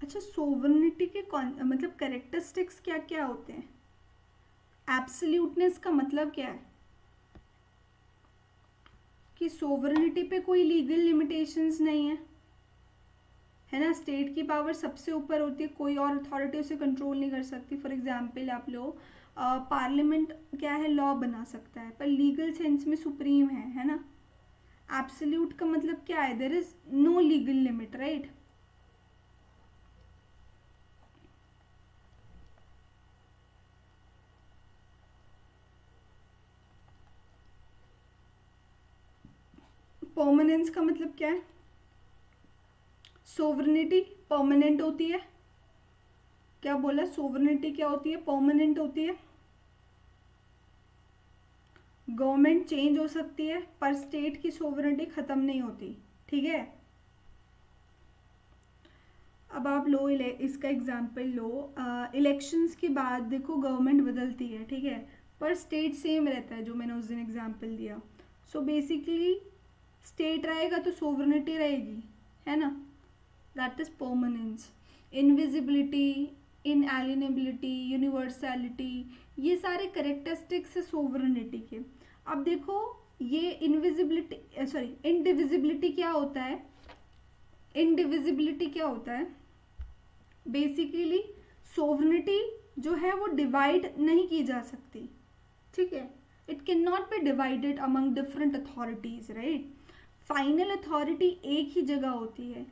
अच्छा, सोवरेनिटी के मतलब कैरेक्टरिस्टिक्स क्या क्या होते हैं, एब्सोल्यूटनेस का मतलब क्या है कि सोवरेनिटी पे कोई लीगल लिमिटेशंस नहीं है ना, स्टेट की पावर सबसे ऊपर होती है, कोई और अथॉरिटी उसे कंट्रोल नहीं कर सकती। फॉर एग्जांपल आप लो, पार्लियामेंट क्या है, लॉ बना सकता है, पर लीगल सेंस में सुप्रीम है ना। एब्सोल्यूट का मतलब क्या है, there is no legal limit, right. Permanence का मतलब क्या है, सोवरेनिटी परमानेंट होती है, क्या बोला, सोवरेनिटी क्या होती है, परमानेंट होती है। गवर्नमेंट चेंज हो सकती है पर स्टेट की सोवरेनिटी खत्म नहीं होती, ठीक है। अब आप लो इसका एग्जाम्पल लो, इलेक्शंस के बाद देखो गवर्नमेंट बदलती है, ठीक है, पर स्टेट सेम रहता है, जो मैंने उस दिन एग्जाम्पल दिया। सो बेसिकली स्टेट रहेगा तो सोवरेनिटी रहेगी, है ना, that is permanence. Indivisibility, inalienability, universality, ये सारे करेक्टरिस्टिक्स है सोवरेनिटी के। अब देखो ये इनविजिबिलिटी सॉरी इनडिविजिबिलिटी क्या होता है, इनडिविजिबिलिटी क्या होता है, बेसिकली सोवरेनिटी जो है वो डिवाइड नहीं की जा सकती, ठीक है, it can not be divided among different authorities, right. Final authority एक ही जगह होती है।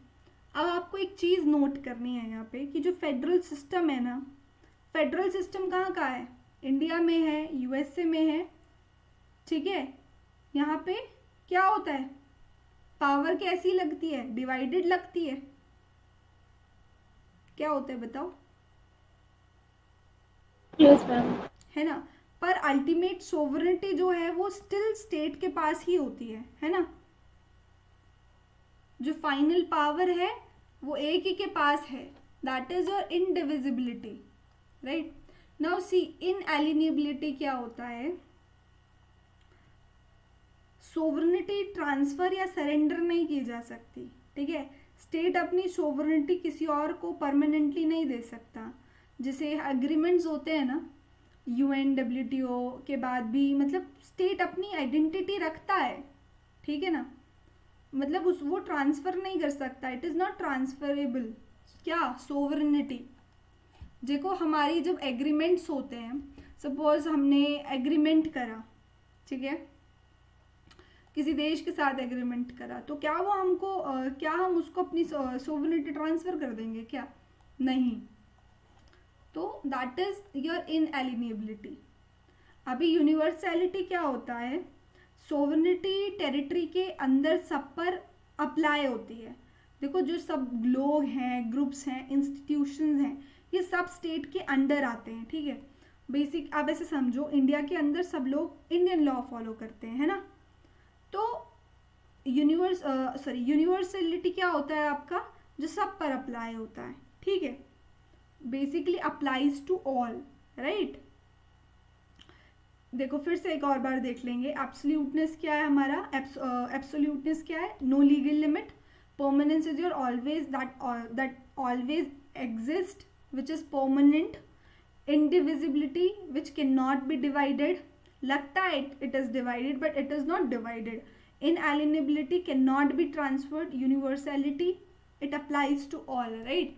अब आपको एक चीज़ नोट करनी है यहाँ पे कि जो फेडरल सिस्टम है ना, फेडरल सिस्टम कहाँ का है, इंडिया में है, यूएसए में है, ठीक है। यहाँ पे क्या होता है, पावर कैसी लगती है, डिवाइडेड लगती है, क्या होता है बताओ, Yes, ma'am. है ना। पर अल्टीमेट सोवरेनिटी जो है वो स्टिल स्टेट के पास ही होती है ना। जो फाइनल पावर है वो एक ही के पास है, that is your indivisibility, right. Now see inalienability क्या होता है, सोवरेनिटी ट्रांसफर या सरेंडर नहीं की जा सकती, ठीक है। स्टेट अपनी सोवरेनिटी किसी और को परमानेंटली नहीं दे सकता। जैसे एग्रीमेंट्स होते हैं ना UNWTO के बाद भी, मतलब स्टेट अपनी आइडेंटिटी रखता है, ठीक है ना, मतलब उस वो ट्रांसफ़र नहीं कर सकता, इट इज़ नॉट ट्रांसफरेबल। क्या सोवरेनिटी, देखो हमारी जब एग्रीमेंट्स होते हैं, सपोज हमने एग्रीमेंट करा, ठीक है, किसी देश के साथ एग्रीमेंट करा, तो क्या वो हमको क्या हम उसको अपनी सोवरेनिटी ट्रांसफ़र कर देंगे क्या? नहीं। तो दैट इज़ योर इनएलिनेबिलिटी। अभी यूनिवर्सैलिटी क्या होता है, सोवरेनिटी टेरिटरी के अंदर सब पर अप्लाई होती है। देखो जो सब लोग हैं, ग्रुप्स हैं, इंस्टीट्यूशंस हैं, ये सब स्टेट के अंडर आते हैं, ठीक है। बेसिक आप ऐसे समझो, इंडिया के अंदर सब लोग इंडियन लॉ फॉलो करते हैं, है ना। तो यूनिवर्सलिटी क्या होता है आपका, जो सब पर अप्लाई होता है, ठीक है, basically applies to all, right. देखो फिर से एक और बार देख लेंगे, एब्सोल्यूटनेस क्या है हमारा, एब्सोल्यूटनेस क्या है, no legal limit, permanence is your always that always exist which is permanent, indivisibility which can not be divided, लगता है it is divided but it is not divided, inalienability cannot be transferred, universality it applies to all, right।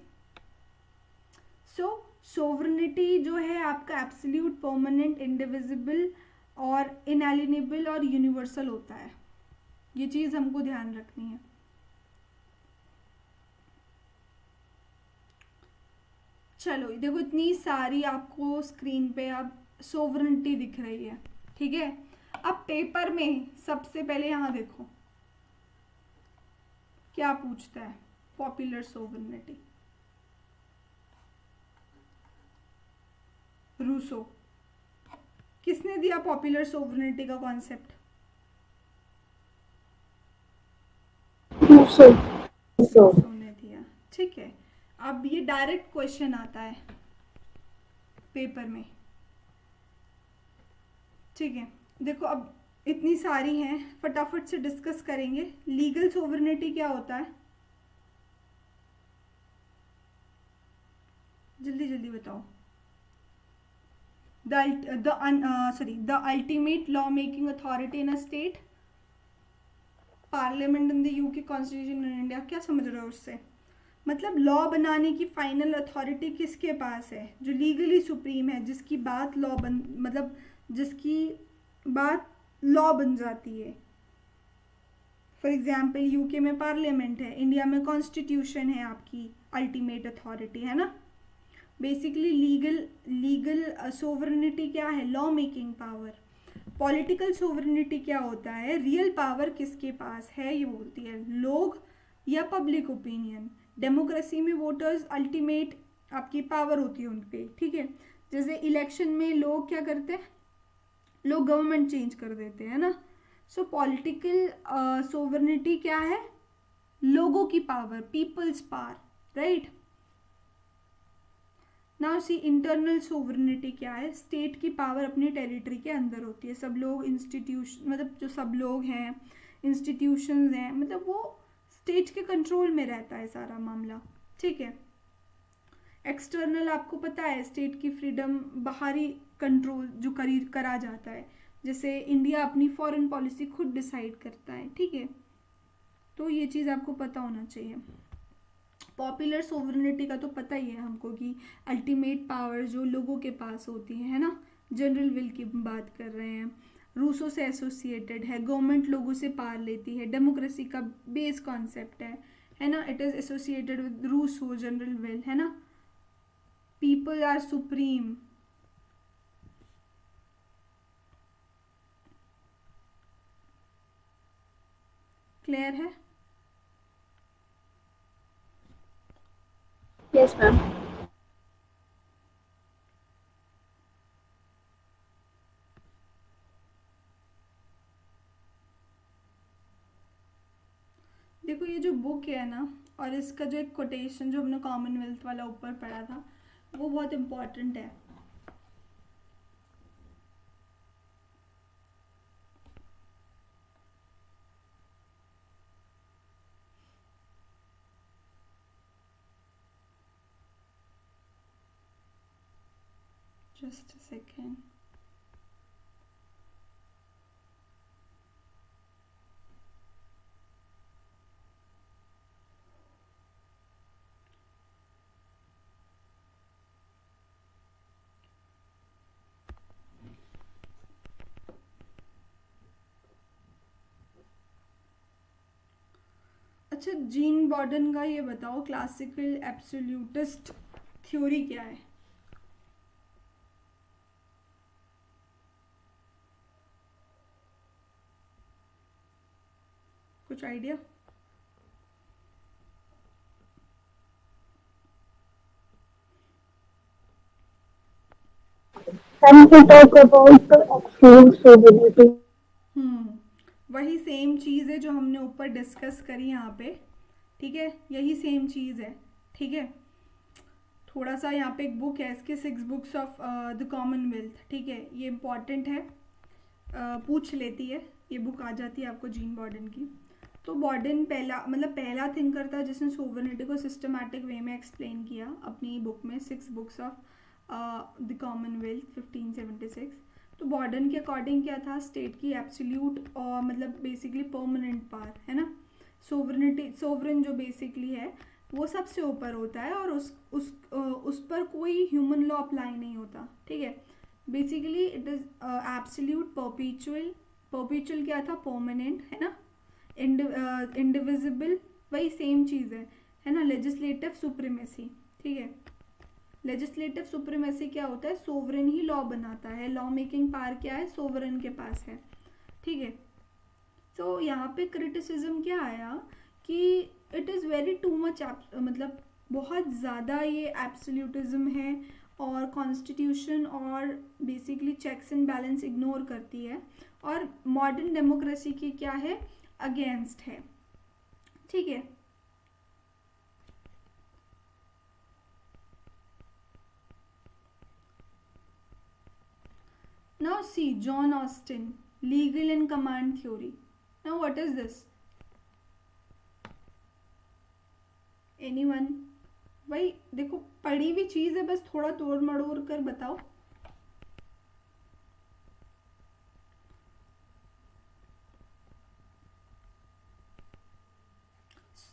so sovereignty जो है आपका absolute, permanent, indivisible और inalienable और universal होता है, ये चीज़ हमको ध्यान रखनी है। चलो देखो इतनी सारी आपको स्क्रीन पे अब सोवरेनिटी दिख रही है, ठीक है। अब पेपर में सबसे पहले यहाँ देखो क्या पूछता है, पॉपुलर सोवरेनिटी, रूसो। किसने दिया पॉपुलर सोवरेनिटी का कॉन्सेप्ट? रूसो ने दिया, ठीक है। अब ये डायरेक्ट क्वेश्चन आता है पेपर में, ठीक है। देखो अब इतनी सारी हैं, फटाफट से डिस्कस करेंगे। लीगल सोवरेनिटी क्या होता है, जल्दी जल्दी बताओ। The ultimate law making authority in a state, parliament in the UK, constitution in India. क्या समझ रहे हो उससे? मतलब लॉ बनाने की फाइनल अथॉरिटी किसके पास है, जो लीगली सुप्रीम है, जिसकी बात लॉ बन, मतलब जिसकी बात लॉ बन जाती है। फॉर एग्जाम्पल यूके में पार्लियामेंट है, इंडिया में कॉन्स्टिट्यूशन है, आपकी अल्टीमेट अथॉरिटी है ना। बेसिकली लीगल सोवरेनिटी क्या है, law making power. Political sovereignty क्या होता है, रियल पावर किसके पास है, ये बोलती है लोग या पब्लिक ओपिनियन। डेमोक्रेसी में वोटर्स अल्टीमेट आपकी पावर होती है उन पर, ठीक है। जैसे इलेक्शन में लोग क्या करते हैं, लोग गवर्नमेंट चेंज कर देते हैं ना। सो पॉलिटिकल सोवरेनिटी क्या है, लोगों की power, peoples power, right. Now सी इंटरनल सोवरेनिटी क्या है, स्टेट की पावर अपनी टेरिटरी के अंदर होती है। सब लोग इंस्टीट्यूशन, मतलब जो सब लोग हैं, इंस्टीट्यूशंस हैं, मतलब वो स्टेट के कंट्रोल में रहता है सारा मामला, ठीक है। एक्सटर्नल आपको पता है, स्टेट की फ्रीडम, बाहरी कंट्रोल जो करा जाता है, जैसे इंडिया अपनी फॉरेन पॉलिसी खुद डिसाइड करता है, ठीक है। तो ये चीज़ आपको पता होना चाहिए। पॉपुलर सोवरेनिटी का तो पता ही है हमको कि अल्टीमेट पावर जो लोगों के पास होती है ना, जनरल विल की बात कर रहे हैं। रूसो से एसोसिएटेड है, गवर्नमेंट लोगों से पावर लेती है, डेमोक्रेसी का बेस कॉन्सेप्ट है ना। It is associated with Rousseau, general will, है ना। पीपल आर सुप्रीम, क्लियर है? Yes, ma'am. देखो ये जो बुक है ना, और इसका जो एक कोटेशन जो हमने कॉमनवेल्थ वाला ऊपर पढ़ा था, वो बहुत इम्पॉर्टेंट है। Just a second. अच्छा, जीन बॉर्डन का ये बताओ, क्लासिकल एब्सोल्यूटिस्ट थ्योरी क्या है? कुछ idea? Can we talk about the extreme stability? वही सेम चीज़ है जो हमने ऊपर डिस्कस करी यहाँ पे, ठीक है, यही सेम चीज़ है, ठीक है। थोड़ा सा यहाँ पे एक बुक है इसके, 6 बुक्स ऑफ द कॉमनवेल्थ, ठीक है, ये इम्पॉर्टेंट है, पूछ लेती है, ये बुक आ जाती है आपको जीन बॉर्डन की। तो बॉर्डन पहला थिंकर था जिसने सोवरेनिटी को सिस्टमैटिक वे में एक्सप्लेन किया अपनी बुक में, 6 बुक्स ऑफ द कॉमनवेल्थ 1576। तो बॉर्डन के अकॉर्डिंग क्या था, स्टेट की एब्सोल्यूट और मतलब बेसिकली परमानेंट पावर है ना, सोवरेन जो बेसिकली है वो सबसे ऊपर होता है और उस पर कोई ह्यूमन लॉ अप्लाई नहीं होता, ठीक है। Basically it is absolute perpetual क्या था, परमानेंट है ना, इंडिविजिबल, वही सेम चीज़ है ना। लेजिस्लेटिव सुप्रीमेसी, ठीक है, लेजिस्लेटिव सुप्रीमेसी क्या होता है, सोवरेन ही लॉ बनाता है, लॉ मेकिंग पावर क्या है, सोवरेन के पास है, ठीक है। तो यहाँ पे क्रिटिसिज्म क्या आया कि it is very too much, मतलब बहुत ज़्यादा ये एब्सोल्यूटिज्म है और कॉन्स्टिट्यूशन और basically checks and balance ignore करती है और मॉडर्न डेमोक्रेसी की क्या है, अगेंस्ट है, ठीक है। Now see John Austin, legal and command theory. Now what is this? Anyone? भाई देखो पढ़ी हुई चीज़ है, बस थोड़ा तोड़ मड़ोड़ कर बताओ।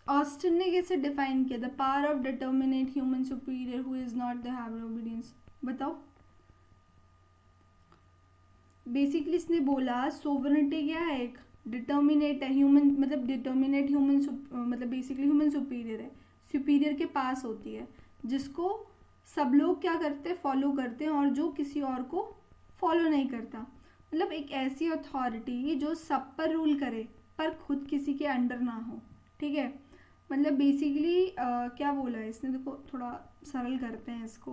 ऑस्टिन ने कैसे डिफाइन किया, the power of determinate human superior who is not the हैवर ओबीडियंस, बताओ। बेसिकली इसने बोला सोवरेनिटी क्या है, एक डिटर्मिनेट है, ह्यूमन मतलब डिटर्मिनेट ह्यूमन मतलब बेसिकली ह्यूमन सुपीरियर है, सुपीरियर के पास होती है जिसको सब लोग क्या करते हैं, फॉलो करते हैं और जो किसी और को फॉलो नहीं करता, मतलब एक ऐसी अथॉरिटी जो सब पर रूल करे पर खुद किसी के अंडर ना हो, ठीक है। मतलब बेसिकली क्या बोला है इसने, देखो थोड़ा सरल करते हैं इसको,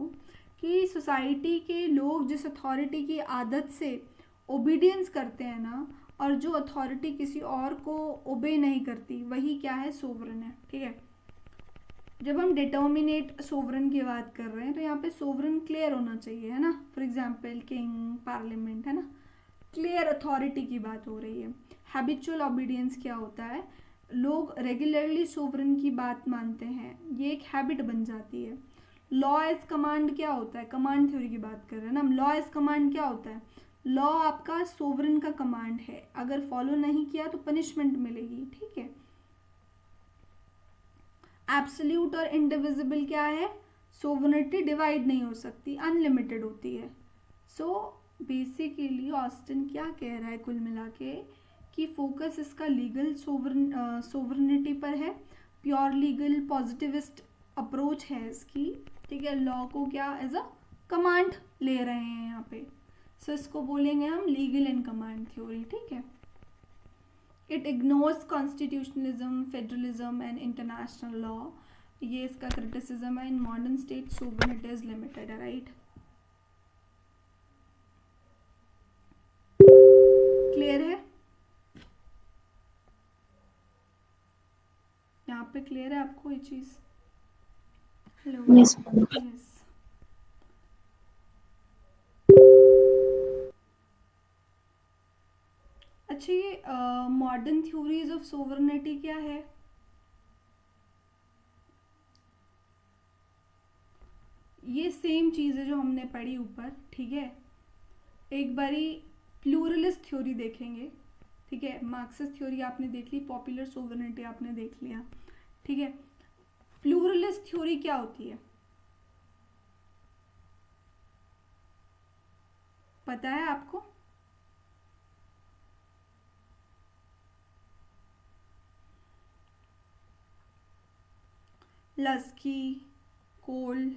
कि सोसाइटी के लोग जिस अथॉरिटी की आदत से ओबीडियंस करते हैं ना, और जो अथॉरिटी किसी और को ओबे नहीं करती, वही क्या है, सोवरन है, ठीक है। जब हम डिटर्मिनेट सोवरन की बात कर रहे हैं तो यहाँ पे सोवरन क्लियर होना चाहिए, है ना, फॉर एग्जांपल किंग, पार्लियामेंट, है ना, क्लियर अथॉरिटी की बात हो रही है। हैबिचुअल ओबीडियंस क्या होता है, लोग रेगुलरली सोवरन की बात मानते हैं, ये एक हैबिट बन जाती है। लॉ एज कमांड क्या होता है, कमांड थ्योरी की बात कर रहे हैं ना हम, लॉ एज कमांड क्या होता है, लॉ आपका सोवरन का कमांड है, अगर फॉलो नहीं किया तो पनिशमेंट मिलेगी, ठीक है। एब्सोल्यूट और इंडिविजिबल क्या है, सोवरेनिटी डिवाइड नहीं हो सकती, अनलिमिटेड होती है। सो बेसिकली ऑस्टिन क्या कह रहा है कुल मिला के, कि फोकस इसका लीगल सोवरेनिटी पर है, प्योर लीगल पॉजिटिविस्ट अप्रोच है इसकी, ठीक है। लॉ को क्या एज अ कमांड ले रहे हैं यहाँ पे, सो इसको बोलेंगे हम लीगल एंड कमांड थ्योरी, ठीक है। It ignores constitutionalism, federalism and international law, ये इसका क्रिटिसिज्म है। In modern state sovereignty is limited है, राइट। क्लियर है यहाँ पे, क्लियर है आपको ये चीज? Hello, Yes. यस। अच्छा, ये मॉडर्न थ्योरीज ऑफ सोवरेनिटी क्या है? ये सेम चीज़ है जो हमने पढ़ी ऊपर, ठीक है। एक बारी प्लूरलिस्ट थ्योरी देखेंगे, ठीक है। मार्क्सिस्ट थ्योरी आपने देख ली, पॉपुलर सोवरेनिटी आपने देख लिया, ठीक है। प्लूरलिस्ट थ्योरी क्या होती है, पता है आपको? लस्की, कोल,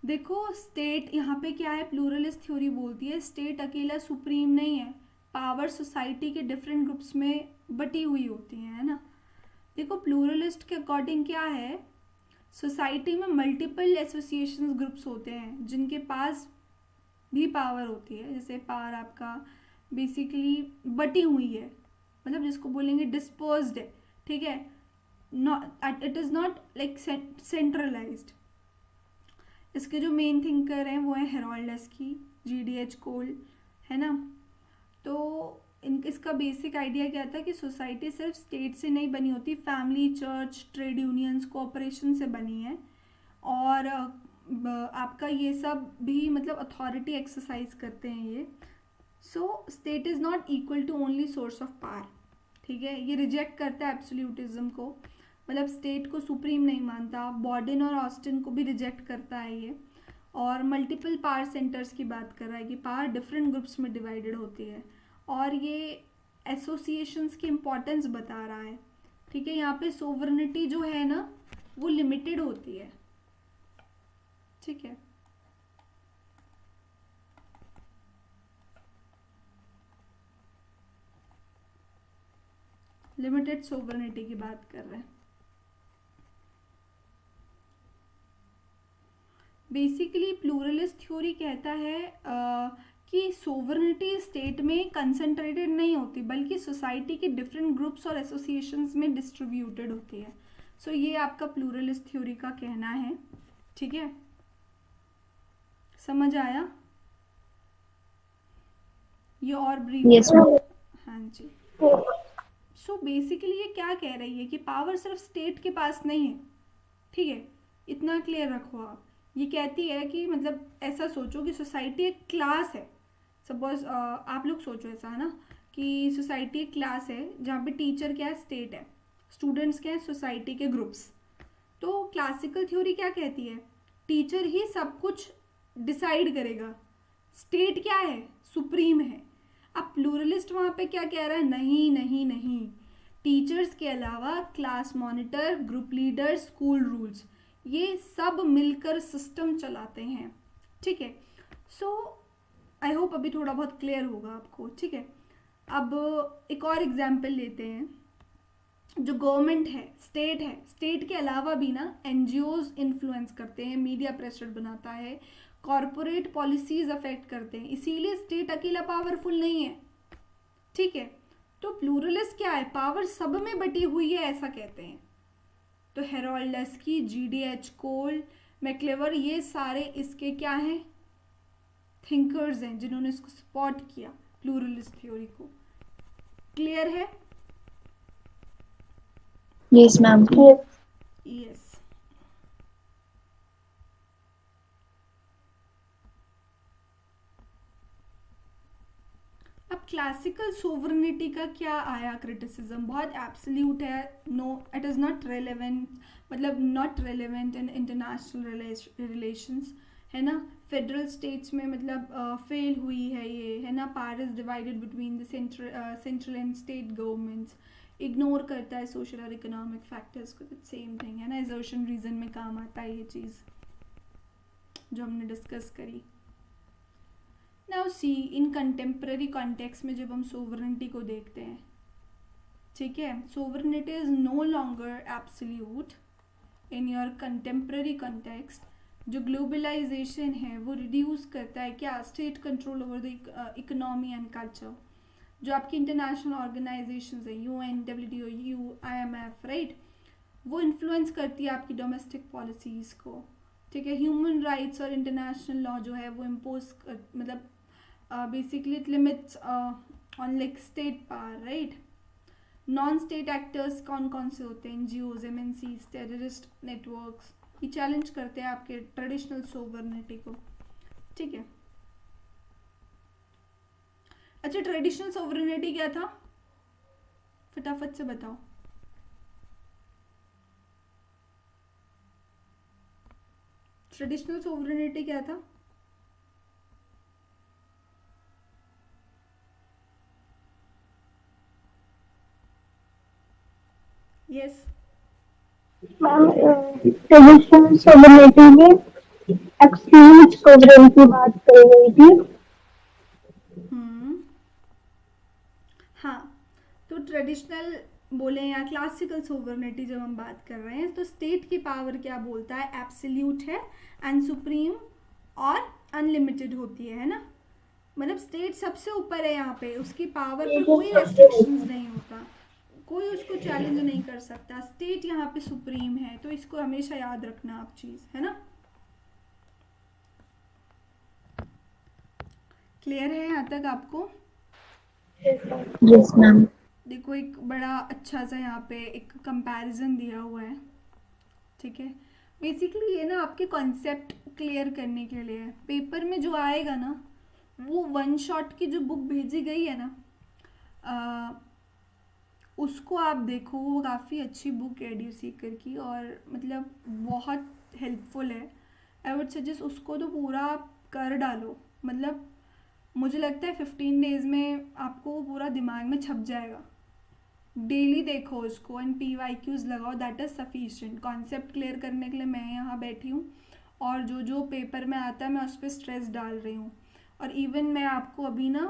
देखो स्टेट यहाँ पे क्या है, प्लूरलिस्ट थ्योरी बोलती है स्टेट अकेला सुप्रीम नहीं है, पावर सोसाइटी के डिफरेंट ग्रुप्स में बटी हुई होती है ना। देखो प्लूरलिस्ट के अकॉर्डिंग क्या है, सोसाइटी में मल्टीपल एसोसिएशंस ग्रुप्स होते हैं जिनके पास भी पावर होती है, जैसे पावर आपका बेसिकली बटी हुई है, मतलब जिसको बोलेंगे डिस्पर्स्ड है, ठीक है। Not, it is not like centralised. इसके जो मेन थिंकर हैं वो है हेरोल्ड लस्की, GDH कोल, है ना। तो इसका बेसिक आइडिया क्या था कि सोसाइटी सिर्फ स्टेट से नहीं बनी होती, family, church, trade unions, cooperation से बनी है। और आपका ये सब भी मतलब अथॉरिटी एक्सरसाइज करते हैं ये। So state is not equal to only source of power, ठीक है। ये रिजेक्ट करता है एब्सोल्यूटिज्म को, मतलब स्टेट को सुप्रीम नहीं मानता। बॉर्डन और ऑस्टिन को भी रिजेक्ट करता है ये। और मल्टीपल पावर सेंटर्स की बात कर रहा है कि पावर डिफरेंट ग्रुप्स में डिवाइडेड होती है, और ये एसोसिएशंस की इम्पोर्टेंस बता रहा है, ठीक है। यहाँ पे सोवरेनिटी जो है ना वो लिमिटेड होती है, ठीक है। लिमिटेड सोवरेनिटी की बात कर रहे हैं। बेसिकली प्लूरलिस्ट थ्योरी कहता है कि सोवरेनिटी स्टेट में कंसंट्रेटेड नहीं होती, बल्कि सोसाइटी के डिफरेंट ग्रुप्स और एसोसिएशंस में डिस्ट्रीब्यूटेड होती है। सो ये आपका प्लूरलिस्ट थ्योरी का कहना है, ठीक है। समझ आया ये और ब्रीफ? Yes, ma'am. हाँ जी। सो बेसिकली ये क्या कह रही है कि पावर सिर्फ स्टेट के पास नहीं है, ठीक है। इतना क्लियर रखो आप। ये कहती है कि मतलब ऐसा सोचो कि सोसाइटी एक क्लास है। सपोज आप लोग सोचो ऐसा, है ना, कि सोसाइटी एक क्लास है जहाँ पे टीचर क्या है, स्टेट है, स्टूडेंट्स क्या है, सोसाइटी के ग्रुप्स। तो क्लासिकल थ्योरी क्या कहती है, टीचर ही सब कुछ डिसाइड करेगा, स्टेट क्या है, सुप्रीम है। अब प्लूरलिस्ट वहाँ पे क्या कह रहा है, नहीं नहीं नहीं, टीचर्स के अलावा class monitor, group leader, school rules, ये सब मिलकर सिस्टम चलाते हैं, ठीक है। सो आई होप अभी थोड़ा बहुत क्लियर होगा आपको, ठीक है। अब एक और एग्जाम्पल लेते हैं। जो गवर्नमेंट है, स्टेट के अलावा भी ना NGOs इन्फ्लुएंस करते हैं, मीडिया प्रेशर बनाता है, कॉरपोरेट पॉलिसीज अफेक्ट करते हैं, इसीलिए स्टेट अकेला पावरफुल नहीं है, ठीक है। तो प्लूरलिस्ट क्या है, पावर सब में बटी हुई है ऐसा कहते हैं। तो हेरोल्ड लस्की, GDH कोल, मैक्लेवर, ये सारे इसके क्या हैं, थिंकर्स हैं जिन्होंने इसको सपोर्ट किया, प्लूरलिस्ट थ्योरी को। क्लियर है? Yes, ma'am. यस। अब क्लासिकल सोवरेनिटी का क्या आया क्रिटिसिज्म, बहुत एब्सोल्यूट है, no it is not relevant, मतलब not relevant in international relations, है ना। फेडरल स्टेट्स में मतलब फेल हुई है ये, है ना। Power is divided between the central and state governments, ignore करता है सोशल और इकोनॉमिक फैक्टर्स को, सेम थिंग है ना। एजर्शन रीजन में काम आता है ये चीज़ जो हमने डिस्कस करी। Now see, in contemporary context में जब हम सोवरेनिटी को देखते हैं, ठीक है, sovereignty is no longer absolute in your contemporary context. जो ग्लोबलाइजेशन है वो रिड्यूस करता है क्या, state control over the economy and culture. जो आपकी इंटरनेशनल ऑर्गेनाइजेशन है, UN, WTO, IMF, राइट, वो इन्फ्लुएंस करती है आपकी डोमेस्टिक पॉलिसीज़ को, ठीक है। ह्यूमन राइट्स और इंटरनेशनल लॉ जो है वो इम्पोज मतलब basically it limits on like state power, right. Non state actors कौन कौन से होते हैं? एनजीओज, एमएनसीज, टेररिस्ट नेटवर्क्स, ये चैलेंज करते हैं आपके ट्रेडिशनल सोवरेनिटी को। ठीक है, अच्छा ट्रेडिशनल सोवरेनिटी क्या था, फटाफट से बताओ। ट्रेडिशनल सोवरेनिटी क्या था? यस। मैम ट्रेडिशनल सोवरेनिटी में एक्सक्लूसिव सोवरेन की बात करी गई थी। हाँ, तो ट्रेडिशनल बोले या क्लासिकल सोवरेनिटी जब हम बात कर रहे हैं तो स्टेट की पावर क्या बोलता है, एब्सोल्यूट है एंड सुप्रीम और अनलिमिटेड होती है ना। मतलब स्टेट सबसे ऊपर है यहाँ पे, उसकी पावर पे कोई रेस्ट्रिक्शंस नहीं होता, कोई उसको चैलेंज नहीं कर सकता, स्टेट यहाँ पे सुप्रीम है। तो इसको हमेशा याद रखना आप चीज़, है ना। क्लियर है यहाँ तक आपको? Yes, ma'am. देखो एक बड़ा अच्छा सा यहाँ पे एक कंपैरिजन दिया हुआ है, ठीक है। बेसिकली ये ना आपके कॉन्सेप्ट क्लियर करने के लिए है। पेपर में जो आएगा ना, वो वन शॉट की जो बुक भेजी गई है ना, उसको आप देखो, वो काफ़ी अच्छी बुक है एड्यू सीकर की, और मतलब बहुत हेल्पफुल है। आई वुड सजेस्ट उसको तो पूरा आप कर डालो, मतलब मुझे लगता है 15 डेज में आपको वो पूरा दिमाग में छप जाएगा। डेली देखो उसको एंड PYQs लगाओ, that is sufficient. Concept clear करने के लिए मैं यहाँ बैठी हूँ, और जो जो पेपर में आता है मैं उस पर स्ट्रेस डाल रही हूँ। और इवन मैं आपको अभी ना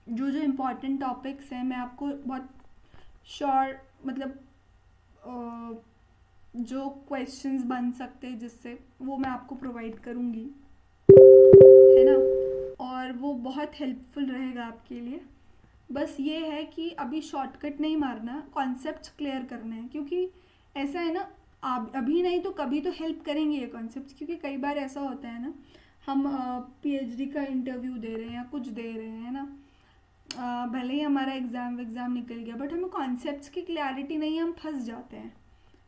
जो जो इम्पोर्टेंट टॉपिक्स हैं मैं आपको बहुत शॉर्ट, मतलब जो क्वेश्चंस बन सकते हैं जिससे, वो मैं आपको प्रोवाइड करूँगी, है ना। और वो बहुत हेल्पफुल रहेगा आपके लिए। बस ये है कि अभी शॉर्टकट नहीं मारना, कॉन्सेप्ट्स क्लियर करने हैं, क्योंकि ऐसा है ना, आप अभी नहीं तो कभी तो हेल्प करेंगे ये कॉन्सेप्ट्स। क्योंकि कई बार ऐसा होता है ना, हम PhD का इंटरव्यू दे रहे हैं या कुछ दे रहे हैं ना, भले ही हमारा एग्ज़ाम निकल गया, बट हमें कॉन्सेप्ट्स की क्लैरिटी नहीं है, हम फंस जाते हैं।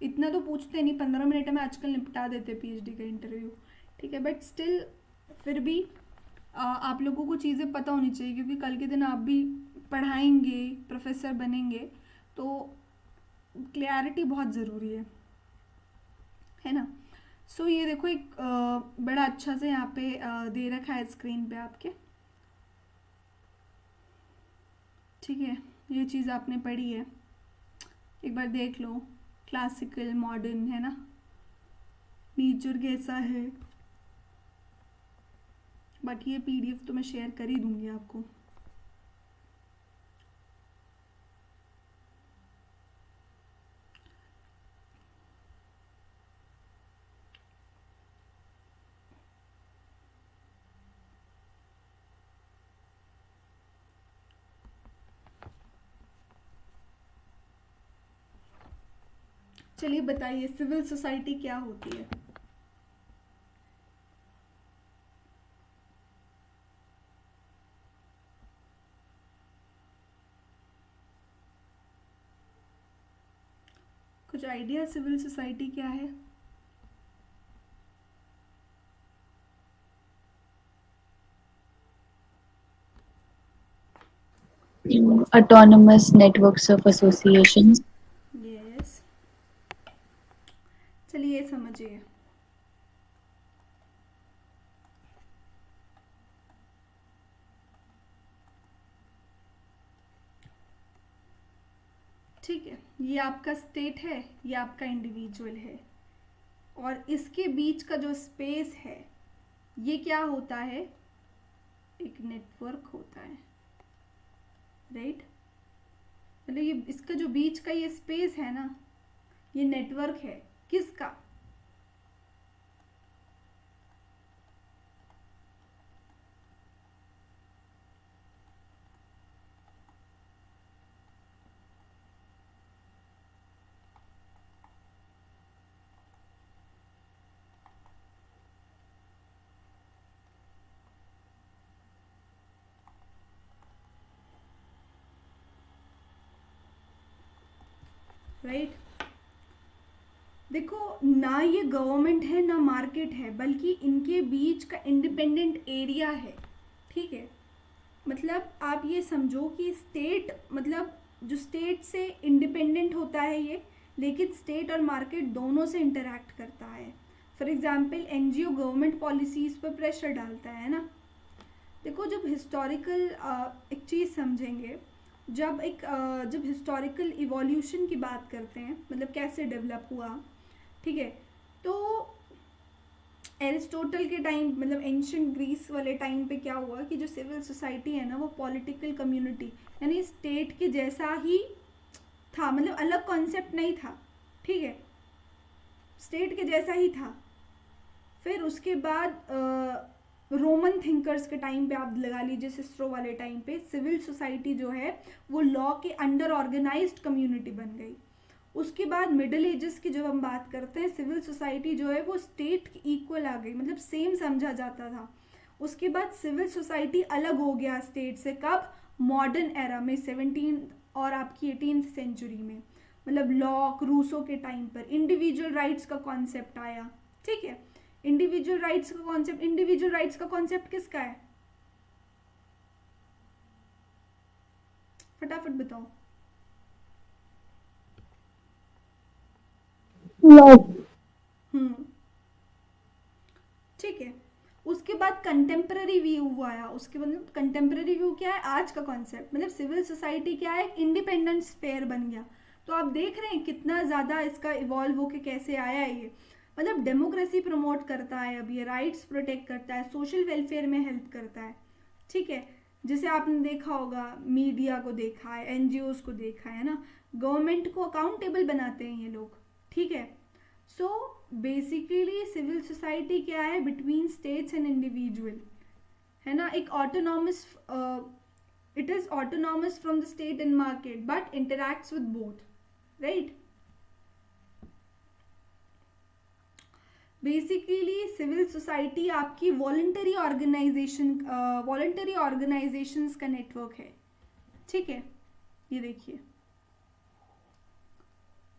इतना तो पूछते नहीं, 15 मिनट में आजकल निपटा देते PhD का इंटरव्यू, ठीक है। बट स्टिल फिर भी आप लोगों को चीज़ें पता होनी चाहिए, क्योंकि कल के दिन आप भी पढ़ाएंगे, प्रोफेसर बनेंगे, तो क्लैरिटी बहुत ज़रूरी है ना। सो ये देखो एक बड़ा अच्छा से यहाँ पे दे रखा है स्क्रीन पे आपके, ठीक है। ये चीज़ आपने पढ़ी है, एक बार देख लो। क्लासिकल, मॉडर्न, है ना, नेचर कैसा है। बाकी ये PDF तो मैं शेयर कर ही दूंगी आपको। चलिए बताइए, सिविल सोसाइटी क्या होती है? कुछ आइडिया सिविल सोसाइटी क्या है? Autonomous networks of associations. Yes, चलिए समझिए। ठीक है, ये आपका स्टेट है, ये आपका इंडिविजुअल है, और इसके बीच का जो स्पेस है ये क्या होता है, एक नेटवर्क होता है, राइट। मतलब ये इसका जो बीच का ये स्पेस है ना, ये नेटवर्क है किसका? राइट। देखो, ना ये गवर्नमेंट है ना मार्केट है, बल्कि इनके बीच का इंडिपेंडेंट एरिया है, ठीक है। मतलब आप ये समझो कि स्टेट, मतलब जो स्टेट से इंडिपेंडेंट होता है ये, लेकिन स्टेट और मार्केट दोनों से इंटरैक्ट करता है। For example NGO government policies पर प्रेशर डालता है ना। देखो, जब हिस्टोरिकल एक चीज़ समझेंगे, जब हिस्टोरिकल इवोल्यूशन की बात करते हैं, मतलब कैसे डेवलप हुआ, ठीक है, तो एरिस्टोटल के टाइम, मतलब एंशियंट ग्रीस वाले टाइम पे क्या हुआ कि जो सिविल सोसाइटी है ना, वो पॉलिटिकल कम्युनिटी यानी स्टेट के जैसा ही था, मतलब अलग कॉन्सेप्ट नहीं था, ठीक है, स्टेट के जैसा ही था। फिर उसके बाद रोमन थिंकर्स के टाइम पे आप लगा लीजिए, सिस्ट्रो वाले टाइम पे सिविल सोसाइटी जो है वो लॉ के अंडर ऑर्गेनाइज्ड कम्युनिटी बन गई। उसके बाद मिडिल एजेस की जब हम बात करते हैं, सिविल सोसाइटी जो है वो स्टेट की इक्वल आ गई, मतलब सेम समझा जाता था। उसके बाद सिविल सोसाइटी अलग हो गया स्टेट से, कब? मॉडर्न एरा में, 17 और आपकी 18th सेंचुरी में, मतलब लॉक रूसो के टाइम पर इंडिविजुअल राइट्स का कॉन्सेप्ट आया, ठीक है। इंडिविजुअल राइट्स का कॉन्सेप्ट किसका है? फटाफट बताओ। ठीक है। उसके बाद कंटेम्प्रेरी व्यू आया। उसके मतलब कंटेम्प्रेरी व्यू क्या है? आज का कॉन्सेप्ट, मतलब सिविल सोसाइटी क्या है? इंडिपेंडेंट स्फेयर बन गया। तो आप देख रहे हैं कितना ज़्यादा इसका इवॉल्व होके कैसे आया है ये। मतलब डेमोक्रेसी प्रमोट करता है, अब ये राइट्स प्रोटेक्ट करता है, सोशल वेलफेयर में हेल्प करता है, ठीक है। जैसे आपने देखा होगा, मीडिया को देखा है, एनजीओज को देखा है ना, गवर्नमेंट को अकाउंटेबल बनाते हैं ये लोग, ठीक है। सो बेसिकली सिविल सोसाइटी क्या है? बिटवीन स्टेट्स एंड इंडिविजुअल, है ना, एक autonomous, it is autonomous from the state and market but interacts with both, right. Basically civil society आपकी वॉलंटरी ऑर्गेनाइजेशंस का नेटवर्क है, ठीक है। ये देखिए,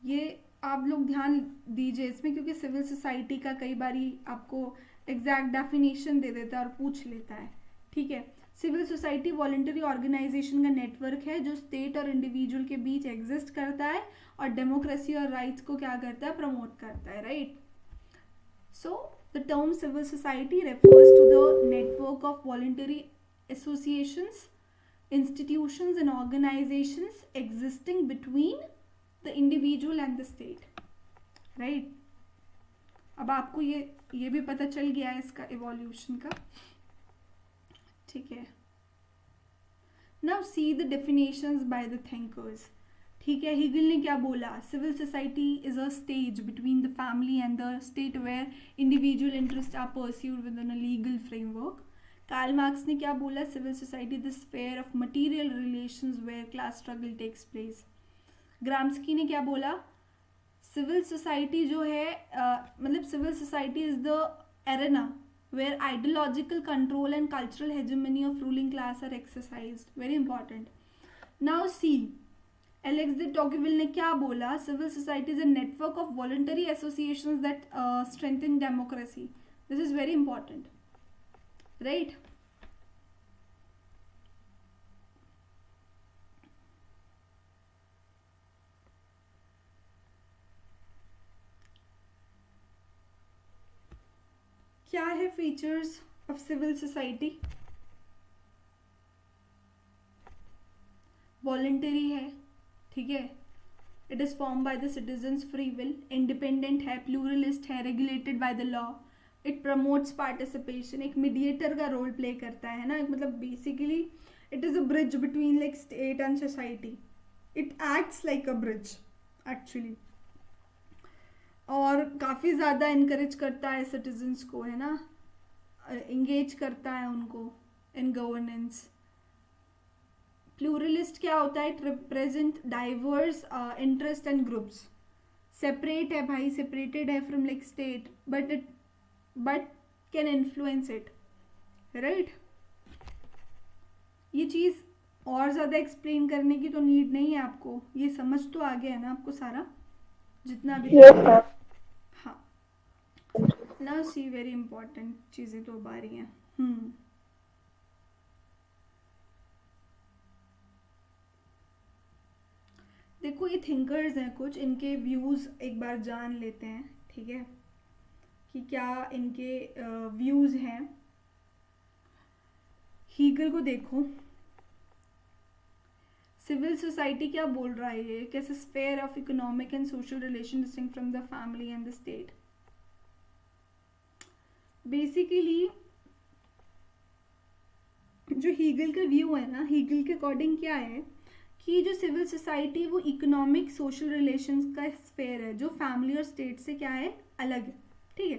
ये आप लोग ध्यान दीजिए इसमें, क्योंकि सिविल सोसाइटी का कई बारी आपको एग्जैक्ट डेफिनेशन दे देता है और पूछ लेता है, ठीक है। सिविल सोसाइटी वॉलंटरी ऑर्गेनाइजेशन का नेटवर्क है जो स्टेट और इंडिविजुअल के बीच एग्जिस्ट करता है और डेमोक्रेसी और राइट्स को क्या करता है? प्रमोट करता है, right. So, the term civil society refers to the network of voluntary associations, institutions and organizations existing between the individual and the state, right? अब आपको ये भी पता चल गया है इसका evolution का, ठीक है। Now see the definitions by the thinkers. ठीक है, हिगल ने क्या बोला? Civil society is a stage between the family and the state where individual interest are pursued within a legal framework. Karl Marx ने क्या बोला? Civil society the sphere of material relations where class struggle takes place. Gramsci ने क्या बोला? सिविल सोसाइटी जो है मतलब civil society is the arena where ideological control and cultural hegemony of ruling class are exercised. Very important. Now see, Alex de Tocqueville ने क्या बोला? Civil society is a network of voluntary associations that strengthen democracy. This is very important, right. क्या है features of civil society? Voluntary है, ठीक है। It is form by the citizens free will, independent है, प्लूरलिस्ट है, regulated by the law, it promotes participation, एक मीडिएटर का रोल प्ले करता है ना, मतलब basically it is a bridge between like state and society, it acts like a bridge actually, और काफ़ी ज़्यादा इनकरेज करता है सिटीजन्स को, है ना, इंगेज करता है उनको इन गवर्नेंस। प्लूरलिस्ट क्या होता है? It represent diverse interest and groups. Separate है भाई, सेपरेटेड है from like state, but can influence it, right. ये चीज़ और ज़्यादा एक्सप्लेन करने की तो नीड नहीं है आपको, ये समझ तो आ गया है ना आपको सारा जितना भी Yes, था? sir. हाँ, ना सी वेरी इंपॉर्टेंट चीज़ें तो अब आ रही हैं। देखो ये थिंकर्स हैं कुछ, इनके व्यूज़ एक बार जान लेते हैं, ठीक है, कि क्या इनके व्यूज़ हैं। हीगल को देखो, सिविल सोसाइटी क्या बोल रहा है ये, कैसे sphere of economic and social relation distinct from the family and the state. Basically जो हीगल का व्यू है ना, हीगल के अकॉर्डिंग क्या है कि जो सिविल सोसाइटी वो इकोनॉमिक सोशल रिलेशंस का स्फेयर है, जो फैमिली और स्टेट से क्या है, अलग है। ठीक है,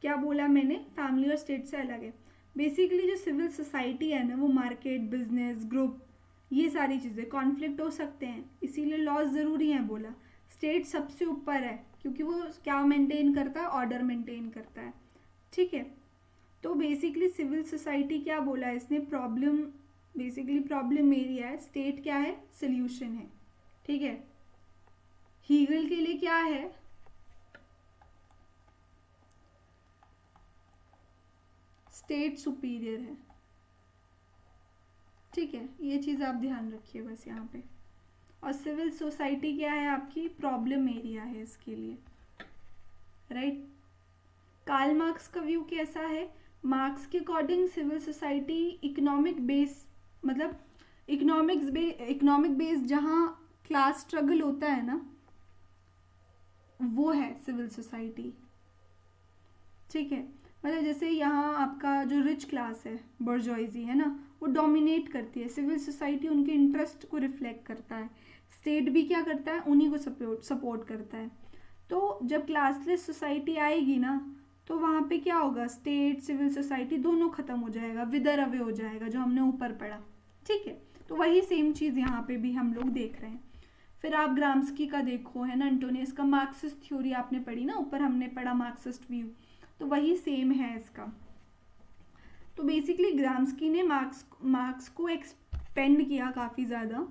क्या बोला मैंने, फैमिली और स्टेट से अलग है। बेसिकली जो सिविल सोसाइटी है ना, वो मार्केट, बिजनेस, ग्रुप, ये सारी चीज़ें, कॉन्फ्लिक्ट हो सकते हैं, इसीलिए लॉज ज़रूरी है बोला। स्टेट सबसे ऊपर है क्योंकि वो क्या मेंटेन करता है, ऑर्डर मेंटेन करता है। ठीक है, तो बेसिकली सिविल सोसाइटी क्या बोला है इसने, प्रॉब्लम, बेसिकली प्रॉब्लम एरिया है, स्टेट क्या है, सोल्यूशन है। ठीक है, हीगल के लिए क्या है, स्टेट सुपीरियर है। ठीक है, ये चीज़ आप ध्यान रखिए बस यहाँ पे। और सिविल सोसाइटी क्या है आपकी, प्रॉब्लम एरिया है इसके लिए, राइट। कार्ल मार्क्स का व्यू कैसा है, मार्क्स के according civil society economic base, मतलब इकोनॉमिक बेस जहाँ क्लास स्ट्रगल होता है ना, वो है सिविल सोसाइटी। ठीक है, मतलब जैसे यहाँ आपका जो रिच क्लास है, बर्जॉइजी है ना, वो डोमिनेट करती है, सिविल सोसाइटी उनके इंटरेस्ट को रिफ्लेक्ट करता है, स्टेट भी क्या करता है, उन्हीं को सपोर्ट करता है। तो जब क्लासलेस सोसाइटी आएगी ना, तो वहाँ पे क्या होगा, स्टेट सिविल सोसाइटी दोनों खत्म हो जाएगा, विदर अवे हो जाएगा, जो हमने ऊपर पढ़ा। ठीक है, तो वही सेम चीज़ यहाँ पे भी हम लोग देख रहे हैं। फिर आप ग्राम्स्की का देखो, है ना, एंटोनियस का मार्क्सिस्ट थ्योरी आपने पढ़ी ना, ऊपर हमने पढ़ा मार्क्सिस्ट व्यू, तो वही सेम है इसका। तो बेसिकली ग्राम्स्की ने मार्क्स को एक्सपेंड किया काफ़ी ज़्यादा।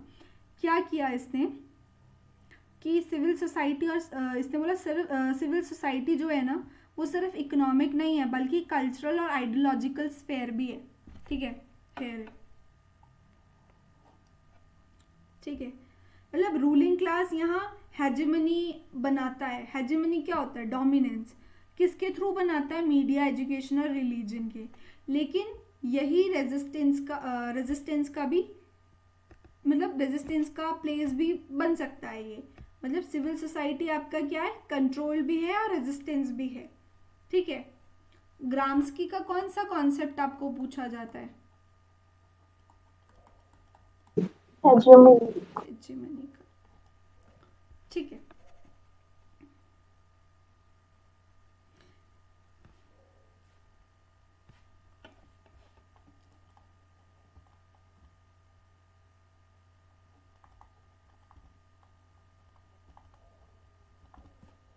क्या किया इसने कि सिविल सोसाइटी, और इसने बोला सिविल सोसाइटी जो है ना, वो सिर्फ इकोनॉमिक नहीं है बल्कि कल्चरल और आइडियोलॉजिकल स्फेयर भी है। ठीक है, फेयर, ठीक है, मतलब रूलिंग क्लास यहाँ हेजेमनी बनाता है। हेजेमनी क्या होता है, डोमिनेंस, किसके थ्रू बनाता है, मीडिया, एजुकेशन और रिलीजन के। लेकिन यही रेजिस्टेंस का भी, मतलब रेजिस्टेंस का प्लेस भी बन सकता है ये। मतलब सिविल सोसाइटी आपका क्या है, कंट्रोल भी है और रेजिस्टेंस भी है। ठीक है, ग्राम्स्की का कौन सा कॉन्सेप्ट आपको पूछा जाता है, हेजेमनी का। ठीक है,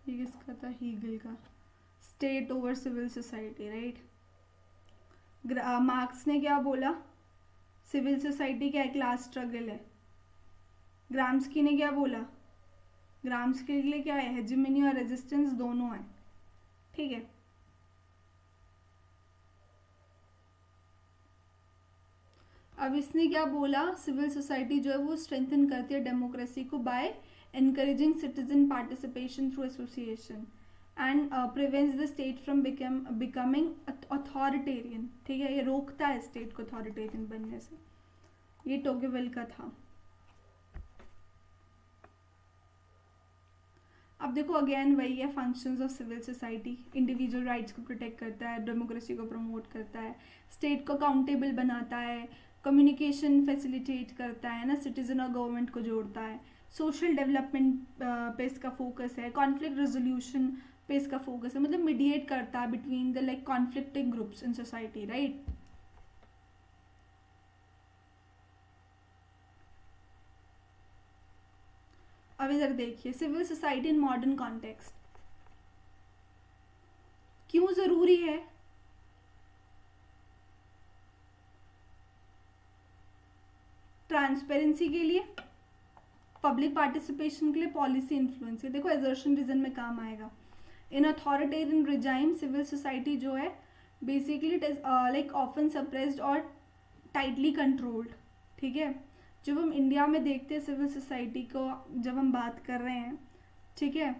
ये किसका था, हीगल का, state over civil society, right. Marx ने क्या बोला, सिविल सोसाइटी क्या है, क्लास स्ट्रगल है। ग्राम्स्की ने क्या बोला, ग्राम्स्की के लिए क्या है, हेजेमनी और रेजिस्टेंस दोनों है। ठीक है, अब इसने क्या बोला, सिविल सोसाइटी जो है वो स्ट्रेंथन करती है डेमोक्रेसी को bye encouraging citizen participation through association and prevents the state from becoming authoritarian। ठीक है, ये रोकता है स्टेट को अथॉरिटेरियन बनने से। ये टोगेवेल का था। अब देखो अगेन वही है, functions of civil society, individual rights को प्रोटेक्ट करता है, डेमोक्रेसी को प्रमोट करता है, स्टेट को अकाउंटेबल बनाता है, कम्युनिकेशन फैसिलिटेट करता है ना, सिटीजन और गवर्नमेंट को जोड़ता है, सोशल डेवलपमेंट पे इसका फोकस है, कॉन्फ्लिक्ट रेजोल्यूशन पे इसका फोकस है, मतलब मीडिएट करता है between the like conflicting groups in society, right. अब इधर देखिए, civil society in modern context क्यों जरूरी है। ट्रांसपेरेंसी के लिए, पब्लिक पार्टिसिपेशन के लिए, पॉलिसी इन्फ्लुएंस के, देखो एजर्शन रीजन में काम आएगा। इन अथॉरिटेरियन रिजाइम सिविल सोसाइटी जो है basically it is like often suppressed और टाइटली कंट्रोल्ड, ठीक है। जब हम इंडिया में देखते हैं सिविल सोसाइटी को, जब हम बात कर रहे हैं, ठीक है,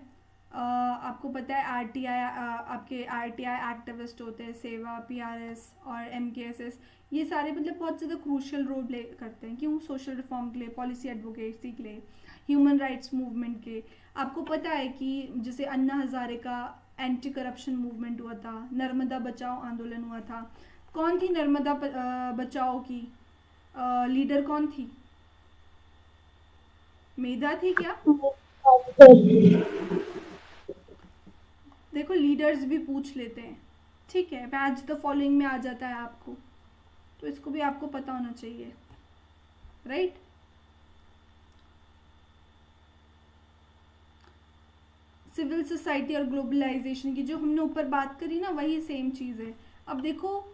आपको पता है आरटीआई, आपके आरटीआई एक्टिविस्ट होते हैं, सेवा, पीआरएस और एमकेएसएस, ये सारे मतलब बहुत ज़्यादा क्रूशियल रोल प्ले करते हैं। क्यों? सोशल रिफॉर्म के लिए, पॉलिसी एडवोकेसी के लिए, ह्यूमन राइट्स मूवमेंट के। आपको पता है कि जैसे अन्ना हजारे का एंटी करप्शन मूवमेंट हुआ था, नर्मदा बचाओ आंदोलन हुआ था। कौन थी नर्मदा बचाओ की लीडर? कौन थी? मेधा थी क्या? देखो लीडर्स भी पूछ लेते हैं, ठीक है, मैच द फॉलोइंग में आ जाता है आपको, तो इसको भी आपको पता होना चाहिए, राइट। सिविल सोसाइटी और ग्लोबलाइजेशन की जो हमने ऊपर बात करी ना, वही सेम चीज़ है। अब देखो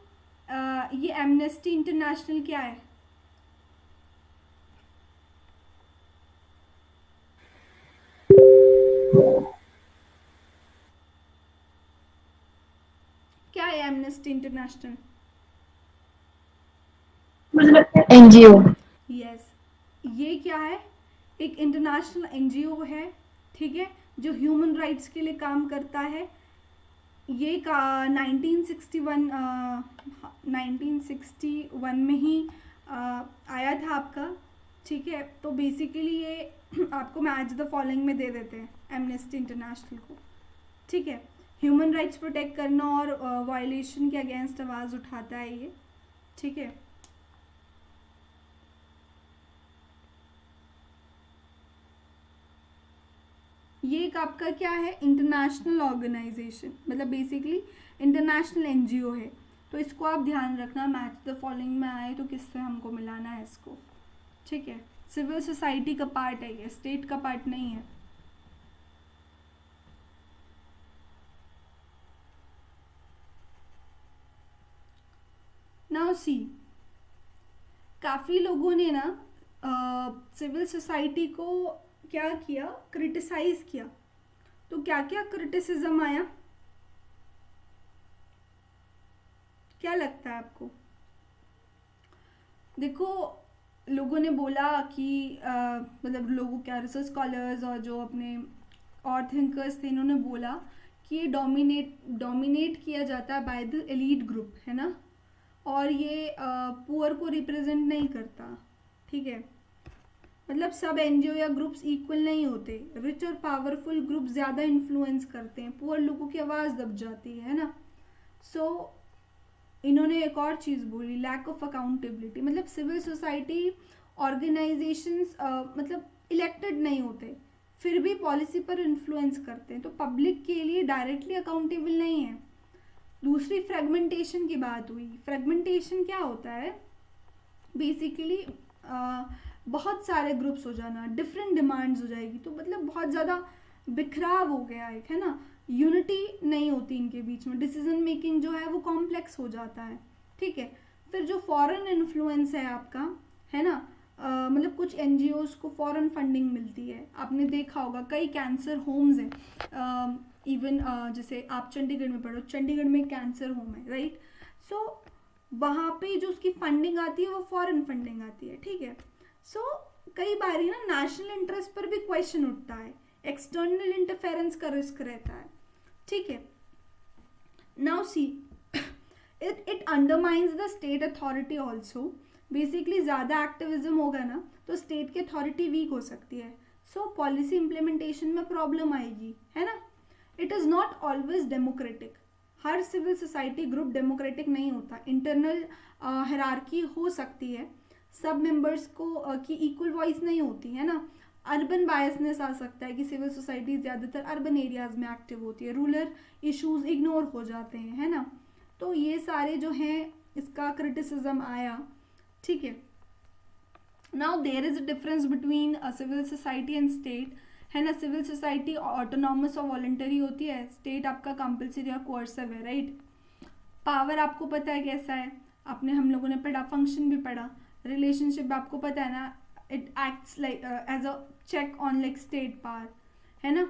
ये एमनेस्टी इंटरनेशनल क्या है? क्या है एमनेस्टी इंटरनेशनल? एनजीओ। यस, ये क्या है? एक इंटरनेशनल एनजीओ है, ठीक है, जो ह्यूमन राइट्स के लिए काम करता है। ये का 1961 में ही आया था आपका, ठीक है। तो बेसिकली ये आपको मैच द फॉलोइंग में दे देते हैं एमनेस्टी इंटरनेशनल को, ठीक है। ह्यूमन राइट्स प्रोटेक्ट करना और वायलेशन के अगेंस्ट आवाज़ उठाता है ये, ठीक है। ये एक आपका क्या है? इंटरनेशनल ऑर्गेनाइजेशन, मतलब बेसिकली इंटरनेशनल एनजीओ है। तो इसको आप ध्यान रखना, मैच द फॉलोइंग में आए तो किससे हमको मिलाना है इसको, ठीक है। सिविल सोसाइटी का पार्ट है ये, स्टेट का पार्ट नहीं है। नाउ सी, काफ़ी लोगों ने ना सिविल सोसाइटी को क्या किया? क्रिटिसाइज किया। तो क्या क्या क्रिटिसिज्म आया? क्या लगता है आपको? देखो लोगों ने बोला कि मतलब लोगों क्या, रिसर्च स्कॉलर्स और जो अपने और थिंकर्स थे, इन्होंने बोला कि ये डोमिनेट किया जाता है बाय द एलीट ग्रुप, है ना, और ये पुअर को रिप्रेजेंट नहीं करता, ठीक है। मतलब सब एनजीओ या ग्रुप्स इक्वल नहीं होते, रिच और पावरफुल ग्रुप ज़्यादा इन्फ्लुएंस करते हैं, पुअर लोगों की आवाज़ दब जाती है ना। सो इन्होंने एक और चीज़ बोली, लैक ऑफ अकाउंटेबिलिटी। मतलब सिविल सोसाइटी ऑर्गेनाइजेशंस मतलब इलेक्टेड नहीं होते, फिर भी पॉलिसी पर इन्फ्लुएंस करते हैं, तो पब्लिक के लिए डायरेक्टली अकाउंटेबल नहीं है। दूसरी फ्रेगमेंटेशन की बात हुई। फ्रेगमेंटेशन क्या होता है? बेसिकली बहुत सारे ग्रुप्स हो जाना, डिफरेंट डिमांड्स हो जाएगी, तो मतलब बहुत ज़्यादा बिखराव हो गया है ना, यूनिटी नहीं होती इनके बीच में, डिसीजन मेकिंग जो है वो कॉम्प्लेक्स हो जाता है, ठीक है। फिर जो फॉरेन इन्फ्लुएंस है आपका, है ना, मतलब कुछ एनजीओज को फॉरेन फंडिंग मिलती है। आपने देखा होगा कई कैंसर होम्स हैं, इवन जैसे आप चंडीगढ़ में पढ़ो, चंडीगढ़ में कैंसर होम है, राइट। सो वहाँ पे जो उसकी फंडिंग आती है वो फॉरेन फंडिंग आती है, ठीक है। सो कई बार ना नेशनल इंटरेस्ट पर भी क्वेश्चन उठता है, एक्सटर्नल इंटरफेरेंस का रिस्क रहता है, ठीक है। Now see, it undermines the state authority also. Basically ज़्यादा एक्टिविज्म होगा ना तो स्टेट की अथॉरिटी वीक हो सकती है, सो पॉलिसी इम्प्लीमेंटेशन में प्रॉब्लम आएगी, है ना। It is not always democratic. हर सिविल सोसाइटी ग्रुप डेमोक्रेटिक नहीं होता, इंटरनल हायरार्की हो सकती है, सब मेंबर्स को की इक्वल वॉइस नहीं होती, है ना। अर्बन बायसनेस आ सकता है कि सिविल सोसाइटी ज़्यादातर अर्बन एरियाज़ में एक्टिव होती है, रूरल इश्यूज इग्नोर हो जाते हैं, है ना। तो ये सारे जो हैं इसका क्रिटिसिज्म आया, ठीक है। Now there is a difference between civil society and state, है ना। सिविल सोसाइटी ऑटोनॉमस और वॉलंटरी होती है, स्टेट आपका कंपल्सरी और कोर्सिव है, राइट। पावर आपको पता है कैसा है, आपने हम लोगों ने पढ़ा, फंक्शन भी पढ़ा। रिलेशनशिप आपको पता है ना, it acts like as a check on like state power, है ना,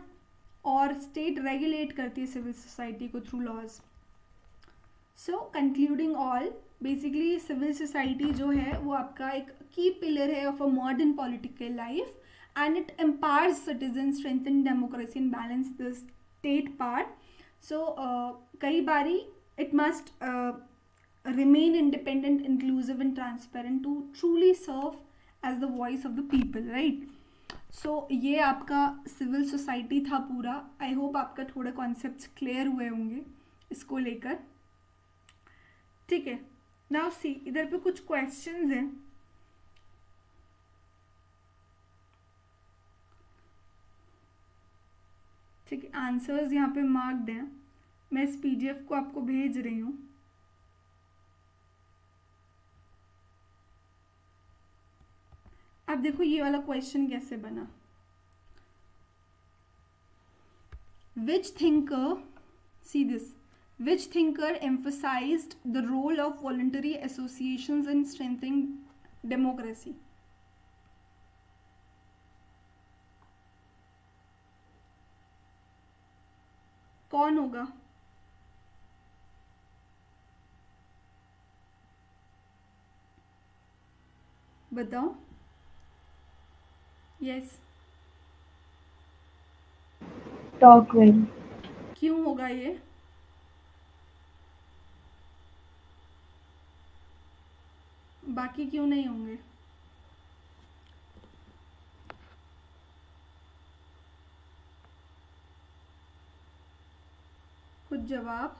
और स्टेट रेगुलेट करती है सिविल सोसाइटी को through laws. So concluding all, basically civil society जो है वो आपका एक की पिलर है of a modern political life, and it empowers citizen, strengthen democracy and balance the state power. So कई बारी it must remain independent, inclusive and transparent to truly serve as the voice of the people, right? So ये आपका सिविल सोसाइटी था पूरा. आई होप आपका थोड़े कॉन्सेप्ट्स क्लियर हुए होंगे इसको लेकर. ठीक है, नाउ सी इधर पे कुछ क्वेश्चंस हैं. ठीक है, आंसर्स यहाँ पे मार्क्ड हैं. मैं इस पीडीएफ को आपको भेज रही हूँ. अब देखो ये वाला क्वेश्चन कैसे बना. Which thinker, see this, which thinker emphasized the role of voluntary associations in strengthening democracy? कौन होगा? बताओ. Yes, Tocqueville. क्यों होगा ये? बाकी क्यों नहीं होंगे? कुछ जवाब?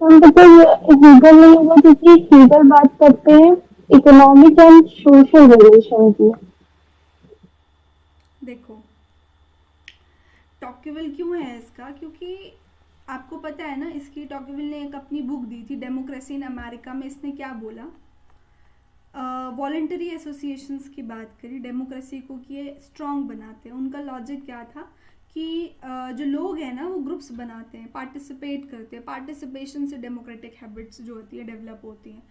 हम हीगल नहीं होगा क्योंकि हीगल बात करते हैं इकोनॉमिक एंड सोशल रिलेशन की. देखो टॉकविल क्यों है इसका, क्योंकि आपको पता है ना, इसकी टॉकविल ने एक अपनी बुक दी थी डेमोक्रेसी इन अमेरिका में. इसने क्या बोला, वॉलंटरी एसोसिएशंस की बात करी, डेमोक्रेसी को कि ये स्ट्रॉन्ग बनाते हैं. उनका लॉजिक क्या था कि जो लोग हैं ना वो ग्रुप्स बनाते हैं, पार्टिसिपेट करते हैं, पार्टिसिपेशन से डेमोक्रेटिक हैबिट्स जो होती है डेवलप होती हैं,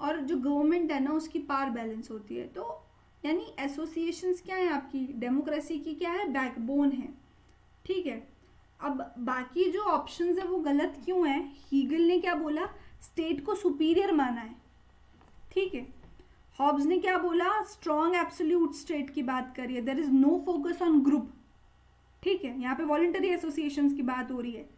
और जो गवर्नमेंट है ना उसकी पावर बैलेंस होती है. तो यानी एसोसिएशंस क्या है आपकी डेमोक्रेसी की, क्या है, बैकबोन है. ठीक है, अब बाकी जो ऑप्शंस है वो गलत क्यों है? हीगल ने क्या बोला, स्टेट को सुपीरियर माना है. ठीक है, हॉब्स ने क्या बोला, स्ट्रॉन्ग एब्सोल्यूट स्टेट की बात करी है, there is no focus on group. ठीक है, यहाँ पे वॉलंटरी एसोसिएशंस की बात हो रही है.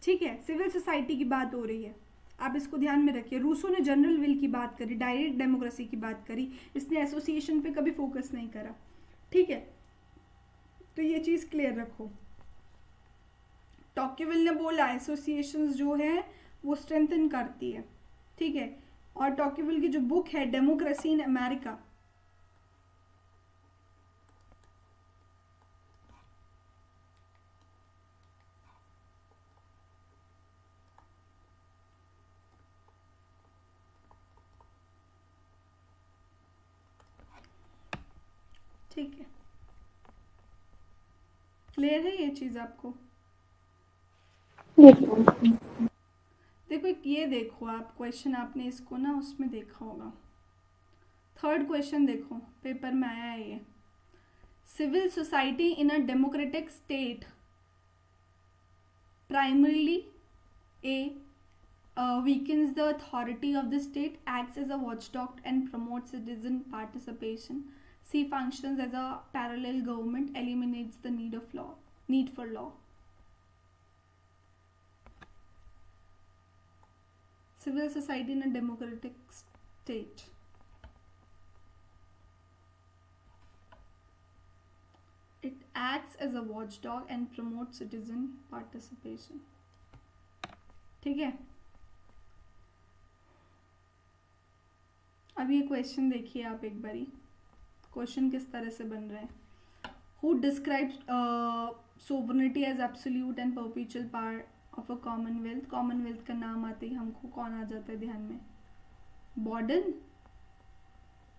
ठीक है, सिविल सोसाइटी की बात हो रही है, आप इसको ध्यान में रखिए. रूसो ने जनरल विल की बात करी, डायरेक्ट डेमोक्रेसी की बात करी, इसने एसोसिएशन पे कभी फोकस नहीं करा. ठीक है, तो ये चीज़ क्लियर रखो. टॉकविल ने बोला एसोसिएशंस जो है वो स्ट्रेंथन करती है. ठीक है, और टॉकविल की जो बुक है डेमोक्रेसी इन अमेरिका, ठीक है, क्लियर है ये चीज़ आपको? देखो एक ये देखो आप क्वेश्चन, आपने इसको ना उसमें देखा होगा, थर्ड क्वेश्चन देखो पेपर में आया है ये. Civil society in a democratic state primarily a weakens the authority of the state, acts as a watchdog and promotes citizen participation, C functions as a parallel government, eliminates the need for law. Civil society in a democratic state. It acts as a watchdog and promotes citizen participation. ठीक है, अब ये क्वेश्चन देखिए आप एक बारी, क्वेश्चन किस तरह से बन रहा है. Who describes sovereignty as absolute and perpetual power of a commonwealth? Commonwealth का नाम आते ही हमको कौन आ जाता है ध्यान में? बॉर्डन.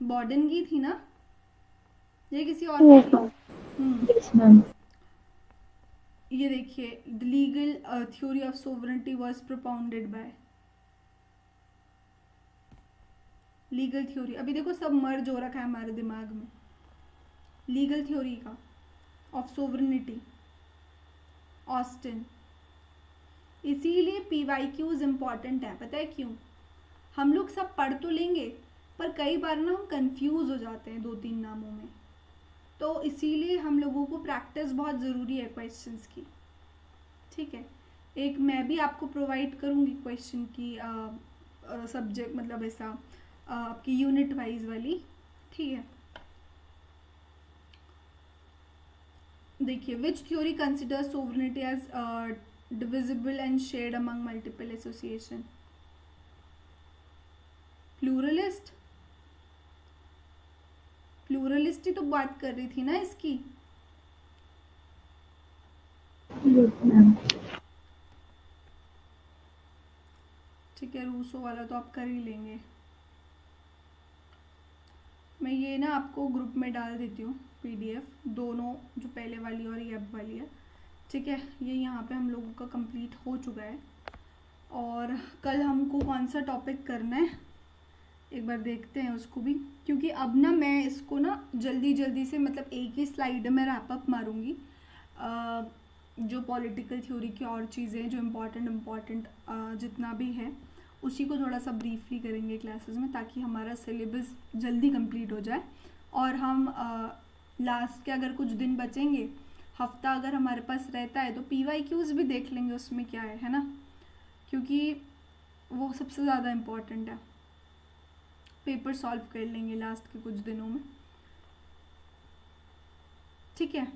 बॉर्डन की थी ना, ये किसी और की थी? ये देखिए, the legal theory of sovereignty was propounded bye, legal theory, अभी देखो सब मर्ज हो रखा है हमारे दिमाग में, लीगल थ्योरी का ऑफ सोवरेनिटी, ऑस्टिन। इसीलिए PYQs इम्पॉर्टेंट है, पता है क्यों? हम लोग सब पढ़ तो लेंगे पर कई बार ना हम कंफ्यूज हो जाते हैं 2-3 नामों में, तो इसीलिए हम लोगों को प्रैक्टिस बहुत ज़रूरी है क्वेश्चंस की, ठीक है। एक मैं भी आपको प्रोवाइड करूँगी क्वेश्चन की सब्जेक्ट, मतलब ऐसा आपकी यूनिट वाइज वाली, ठीक है। देखिए, which theory consider sovereignty as divisible and shared among multiple association? Pluralist, pluralist ही तो बात कर रही थी ना इसकी। ठीक है, रूसो वाला तो आप कर ही लेंगे, मैं ये ना आपको ग्रुप में डाल देती हूँ PDF, दोनों, जो पहले वाली और ये अब वाली है, ठीक है। ये यहाँ पे हम लोगों का कंप्लीट हो चुका है, और कल हमको कौन सा टॉपिक करना है एक बार देखते हैं उसको भी, क्योंकि अब ना मैं इसको ना जल्दी जल्दी से, मतलब एक ही स्लाइड में रैप अप मारूंगी, जो पॉलिटिकल थ्योरी की और चीज़ें जो इम्पॉर्टेंट जितना भी है उसी को थोड़ा सा ब्रीफली करेंगे क्लासेस में, ताकि हमारा सिलेबस जल्दी कंप्लीट हो जाए, और हम लास्ट के अगर कुछ दिन बचेंगे, हफ्ता अगर हमारे पास रहता है, तो PYQs भी देख लेंगे उसमें क्या है ना, क्योंकि वो सबसे ज़्यादा इम्पॉर्टेंट है, पेपर सॉल्व कर लेंगे लास्ट के कुछ दिनों में, ठीक है।